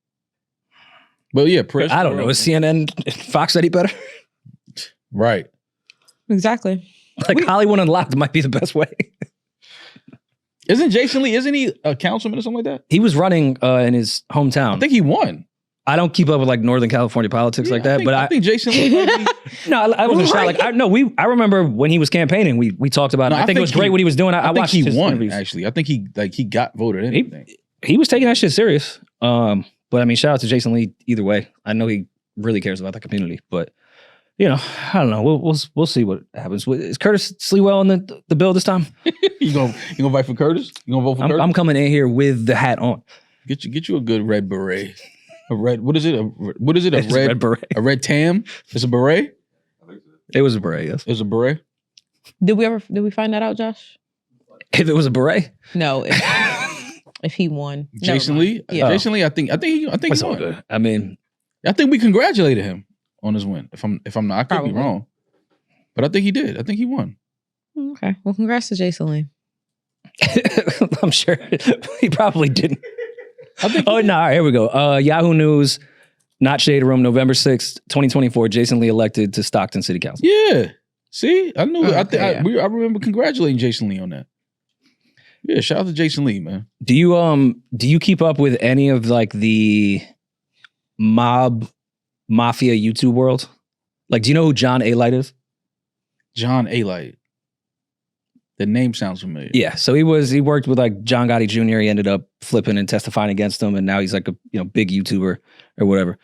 But yeah, prayers to I the don't know. world. Is CNN Fox any better? Right. Exactly. Like Hollywood Unlocked might be the best way. Isn't Jason Lee, isn't he a councilman or something like that? He was running in his hometown. I think he won. I don't keep up with like Northern California politics like that, I think Jason Lee might be. no, I wasn't sure. Like I remember when he was campaigning, we talked about it. No, I think it was great what he was doing. I think watched he his won, interviews. actually. I think he got voted in. I think. He was taking that shit serious. But I mean, shout out to Jason Lee either way. I know he really cares about the community, but you know, I don't know. We'll see what happens. Is Curtis Sleewell in the bill this time? You gonna vote for Curtis? You gonna vote for Curtis? I'm coming in here with the hat on. Get you a good red beret. A red. What is it? What is it? A It's red beret. A red tam. It's a beret. It was a beret. Yes. It's a beret. Did we find that out, Josh? If it was a beret, No. If he won. Jason Lee. Yeah. Jason Lee. I think he it's all won. good. I mean, I think we congratulated him on his win. If I'm not, I could Probably. be wrong, but I think he did. I think he won. Okay. Well, congrats to Jason Lee. I'm sure he probably didn't. I think. Oh, no. All right, here we go. Yahoo News, not Shade Room, November 6th, 2024. Jason Lee elected to Stockton City Council. Yeah. See, I knew. Okay, I remember congratulating Jason Lee on that. Yeah, shout out to Jason Lee, man. Do you keep up with any of like the mafia YouTube world? Like, do you know who John Alite is? John Alite. The name sounds familiar. Yeah. So he worked with like John Gotti Jr. He ended up flipping and testifying against him, and now he's like a big YouTuber or whatever.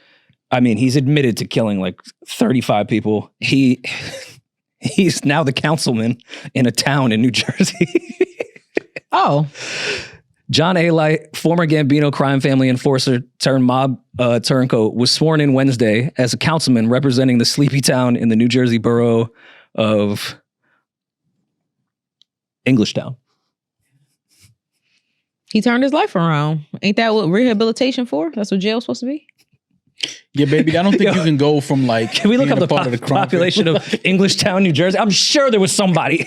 I mean, he's admitted to killing like 35 people. He's now the councilman in a town in New Jersey. Oh. John Alite, former Gambino crime family enforcer turned mob turncoat, was sworn in Wednesday as a councilman representing the sleepy town in the New Jersey borough of Englishtown. He turned his life around. Ain't that what rehabilitation for? That's what jail's supposed to be? Yeah, baby. I don't think you can go from like. Can we look being up a the part of the crime population of Englishtown, New Jersey? I'm sure there was somebody.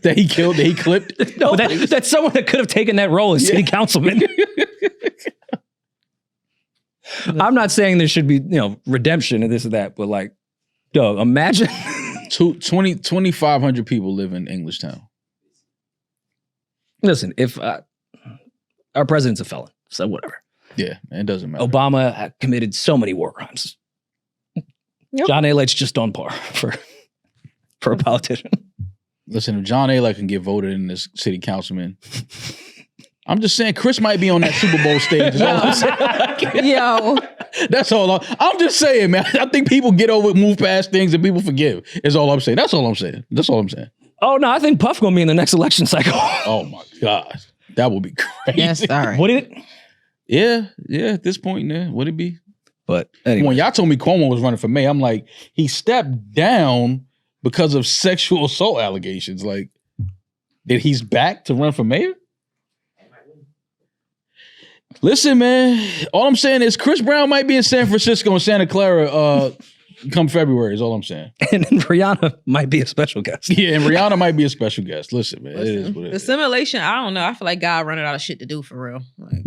that he killed, that he clipped. No, that's someone that could have taken that role as city councilman. I'm not saying there should be, redemption and this or that, but like, dog, imagine 2,500 people live in Englishtown. Listen, if our president's a felon, so whatever. Yeah, it doesn't matter. Obama committed so many war crimes. Yep. John Alite's just on par for a politician. Listen, if John Alite can get voted in as city councilman, I'm just saying Chris might be on that Super Bowl stage. Is all I'm saying. Yo. That's all. I'm just saying, man. I think people get over, move past things, and people forgive. Is all I'm saying. That's all I'm saying. Oh no, I think Puff gonna be in the next election cycle. Oh my God, that would be crazy. Yes, all right. Would it? Yeah. At this point, yeah, would it be? But anyway. When y'all told me Cuomo was running for mayor, I'm like, he stepped down because of sexual assault allegations. Like, that he's back to run for mayor? Listen, man, all I'm saying is Chris Brown might be in San Francisco and Santa Clara come February is all I'm saying. And then Rihanna might be a special guest. Yeah, and Rihanna might be a special guest. Listen, man, it is what it The is. simulation, I don't know. I feel like God running out of shit to do for real. Like,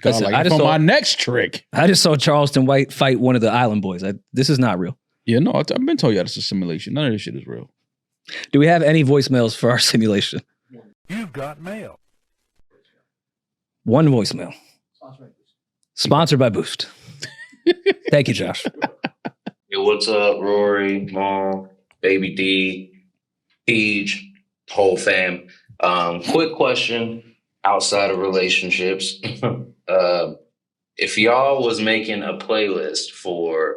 God, Listen, like, I just for saw- my next trick. I just saw Charleston White fight one of the Island Boys. This is not real. Yeah, no, I've been told y'all this is a simulation. None of this shit is real. Do we have any voicemails for our simulation? You've got mail. One voicemail. Sponsored by Boost. Thank you, Josh. Yo, what's up, Rory, Mom, Baby D, Peeje, whole fam? Quick question outside of relationships. If y'all was making a playlist for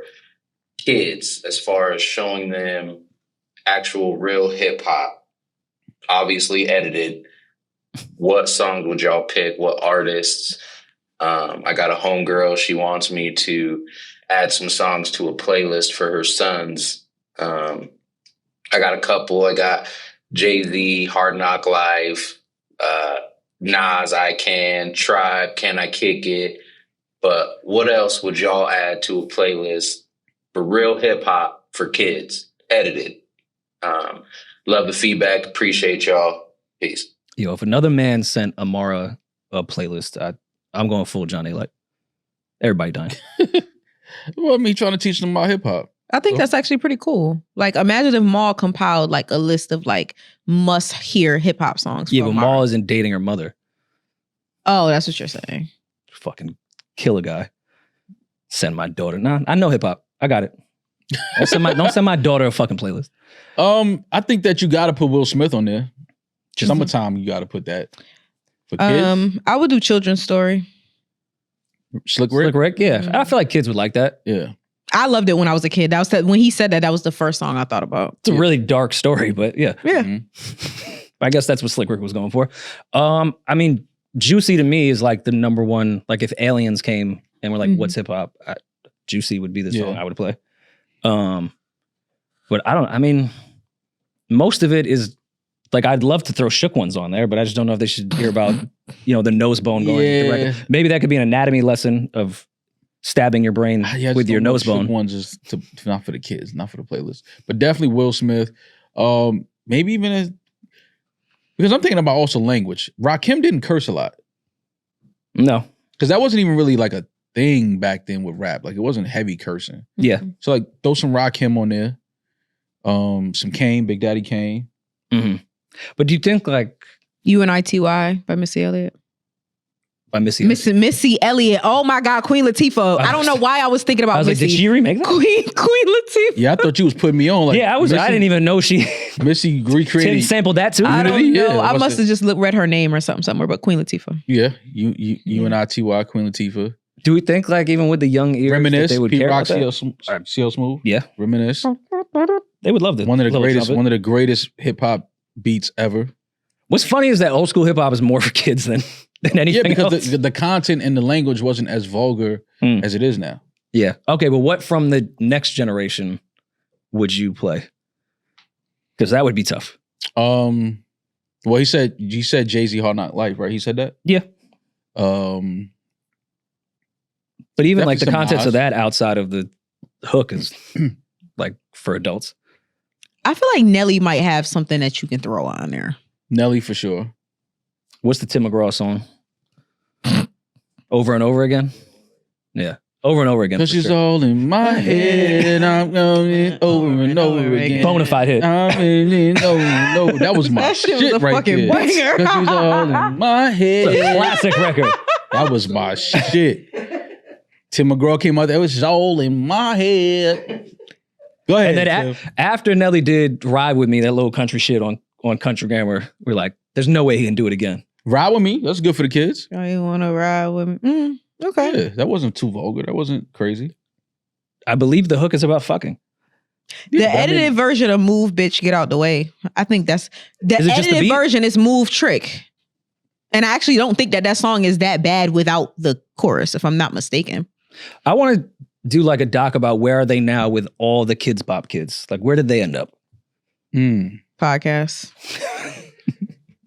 kids as far as showing them actual real hip hop, obviously edited, what songs would y'all pick? What artists? I got a homegirl. She wants me to add some songs to a playlist for her sons. I got a couple. I got Jay-Z, Hard Knock Life, Nas, I Can, Tribe, Can I Kick It? But what else would y'all add to a playlist for real hip hop for kids, edited? Love the feedback. Appreciate y'all. Peace. Yo, if another man sent Amara a playlist, I'm going full John A. Like everybody dying. Well, me trying to teach them about hip hop. I think that's actually pretty cool. Like, imagine if Maul compiled like a list of like must hear hip hop songs. Yeah, from but Mara. Maul isn't dating her mother. Oh, that's what you're saying. Fucking kill a guy. Send my daughter. Nah, I know hip hop. I got it. Don't send my daughter a fucking playlist. I think that you got to put Will Smith on there. Summertime, you got to put that for kids. I would do children's story. Slick Rick. Slick Rick, yeah. I feel like kids would like that. Yeah. I loved it when I was a kid. When he said that was the first song I thought about. It's a really dark story, but yeah. Yeah. Mm-hmm. I guess that's what Slick Rick was going for. I mean, Juicy to me is like the number one. Like if aliens came and were like, "What's hip hop?" Juicy would be the song I would play. But I mean, most of it is like I'd love to throw Shook Ones on there, but I just don't know if they should hear about the nose bone going. Yeah. Maybe that could be an anatomy lesson of stabbing your brain with your nose bone. Ones is not for the kids, not for the playlist, but definitely Will Smith. Maybe even because I'm thinking about also language. Rakim didn't curse a lot. No, because that wasn't even really like a thing back then with rap. Like it wasn't heavy cursing. Yeah. So like throw some Rakim on there. Some Kane, Big Daddy Kane. Mm-hmm. But do you think like UNITY by Missy Elliott? By Missy Elliott. Oh my God, Queen Latifah. I don't know why I was thinking about Missy. Like, did she remake that? Queen Latifah. Yeah, I thought you was putting me on. Like, yeah, I didn't even know she Missy recreated. sampled that too. I don't know. Yeah, I must have just read her name or something somewhere, but Queen Latifah. Yeah, UNITY, Queen Latifah. Do we think like even with the young ears Reminisce, that they would Pete care Rock, about that? CL Smooth. Yeah. Reminisce. They would love this. One of the greatest hip hop beats ever. What's funny is that old school hip hop is more for kids than anything because else. the content and the language wasn't as vulgar as it is now. Yeah. Okay, but what from the next generation would you play? Because that would be tough. Well, you said Jay-Z Hard Knock Life, right? He said that? Yeah. But even like the Definitely some contents of Nas. that outside of the hook is like for adults. I feel like Nelly might have something that you can throw on there. Nelly for sure. What's the Tim McGraw song? Over and over again? Yeah. Over and over again. Because for she's sure. all in my head. I'm going over and over again. Bonafide hit. No, that was my That shit was shit a right fucking there. banger. Because she's all in my It's a head. classic record. That was my shit. Tim McGraw came out there. It was all in my head. Go ahead. And then after Nelly did Ride With Me, that little country shit on Country Grammar, we're like, there's no way he can do it again. Ride With Me. That's good for the kids. Oh, you want to ride with me? Okay. Yeah, that wasn't too vulgar. That wasn't crazy. I believe the hook is about fucking. The edited version of Move Bitch Get Out the Way. I think that's the Is it just the edited beat? version is Move Trick. And I actually don't think that song is that bad without the chorus, if I'm not mistaken. I want to do like a doc about where are they now with all the Kids Bop kids. Like, where did they end up? Podcast.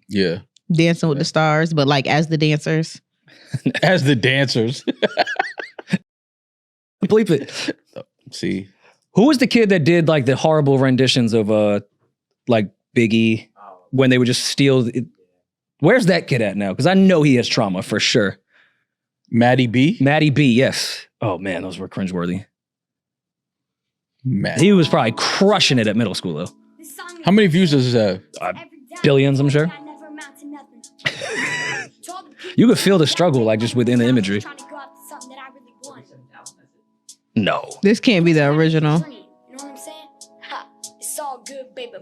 Yeah. Dancing with the Stars, but like as the dancers. As the dancers. Bleep it. See. Who was the kid that did like the horrible renditions of like Biggie when they would just steal? Where's that kid at now? Because I know he has trauma for sure. Matty B? Matty B, yes. Oh man, those were cringeworthy. Matty. He was probably crushing it at middle school though. How many views does this have? Billions, I'm sure. You could feel the struggle like just within the imagery. No. This can't be the original. You know what I'm saying? Ha, it's all good, baby.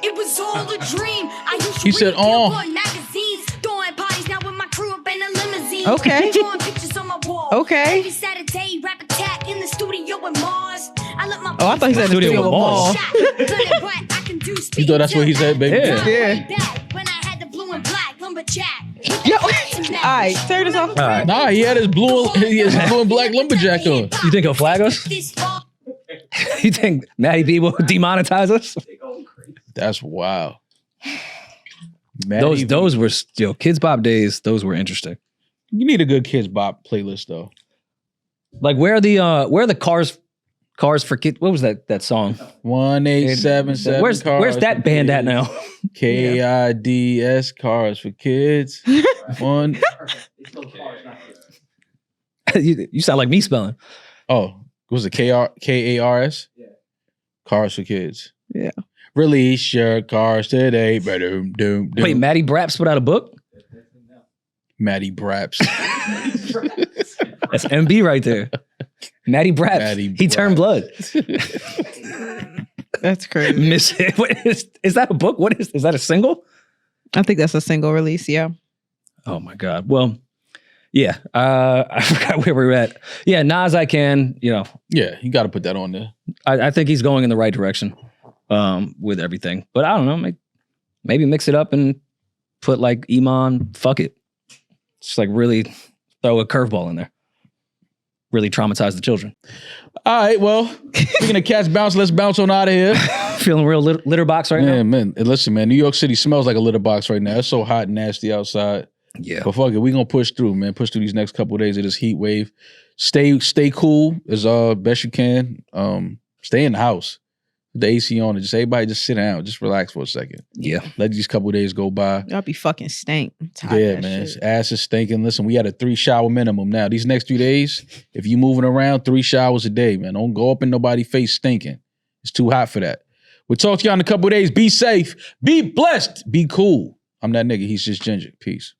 It was all a dream. I used to He said, read "Oh." Billboard magazines, throwing parties now with my crew up in a limousine. Okay. Drawing pictures on my wall. Okay. Every Saturday, rap attack in the studio with Mars. I let my Oh, I thought he said the Studio studio with with Mars. Ball. You thought that's what he said, baby? Yeah. When I had the blue and black lumberjack. Yo, all right, turn this off. All right. Nah, he had his blue and black lumberjack on. You think he'll flag us? You think Matty B will demonetize us? That's wild. Matty Those were Kids Bop days. Those were interesting. You need a good Kids Bop playlist though. Like where are the cars for kids? What was that song? 1877. Where's that band at now? KIDS cars for kids. One. you sound like me spelling. Oh, was it KARS? Yeah. Cars for kids. Yeah. Release your cars today. Doom. Wait, Matty Braps put out a book? Matty Braps. That's MB right there. Matty Braps. Matty He turned blood. That's crazy. Is that a book? Is that a single? I think that's a single release, yeah. Oh my God. Well, yeah. I forgot where we were at. Yeah, Nas I Can, Yeah, you got to put that on there. I think he's going in the right direction with everything. But I don't know, maybe mix it up and put like Iman, fuck it. Just like really throw a curveball in there. Really traumatize the children. All right, well, speaking of cats bounce, let's bounce on out of here. Feeling real litter box right now? Man, listen, man, New York City smells like a litter box right now. It's so hot and nasty outside. Yeah. But fuck it, we gonna push through, man. Push through these next couple of days of this heat wave. Stay cool as best you can. Stay in the house. The AC on, and just everybody just sit down, just relax for a second. Yeah. Let these couple of days go by. Y'all be fucking stank. I'm tired Yeah, of that man. shit. Ass is stinking. Listen, we had a 3 shower minimum now. These next 3 days, if you moving around, 3 showers a day, man. Don't go up in nobody's face stinking. It's too hot for that. We'll talk to y'all in a couple of days. Be safe. Be blessed. Be cool. I'm that nigga. He's just ginger. Peace.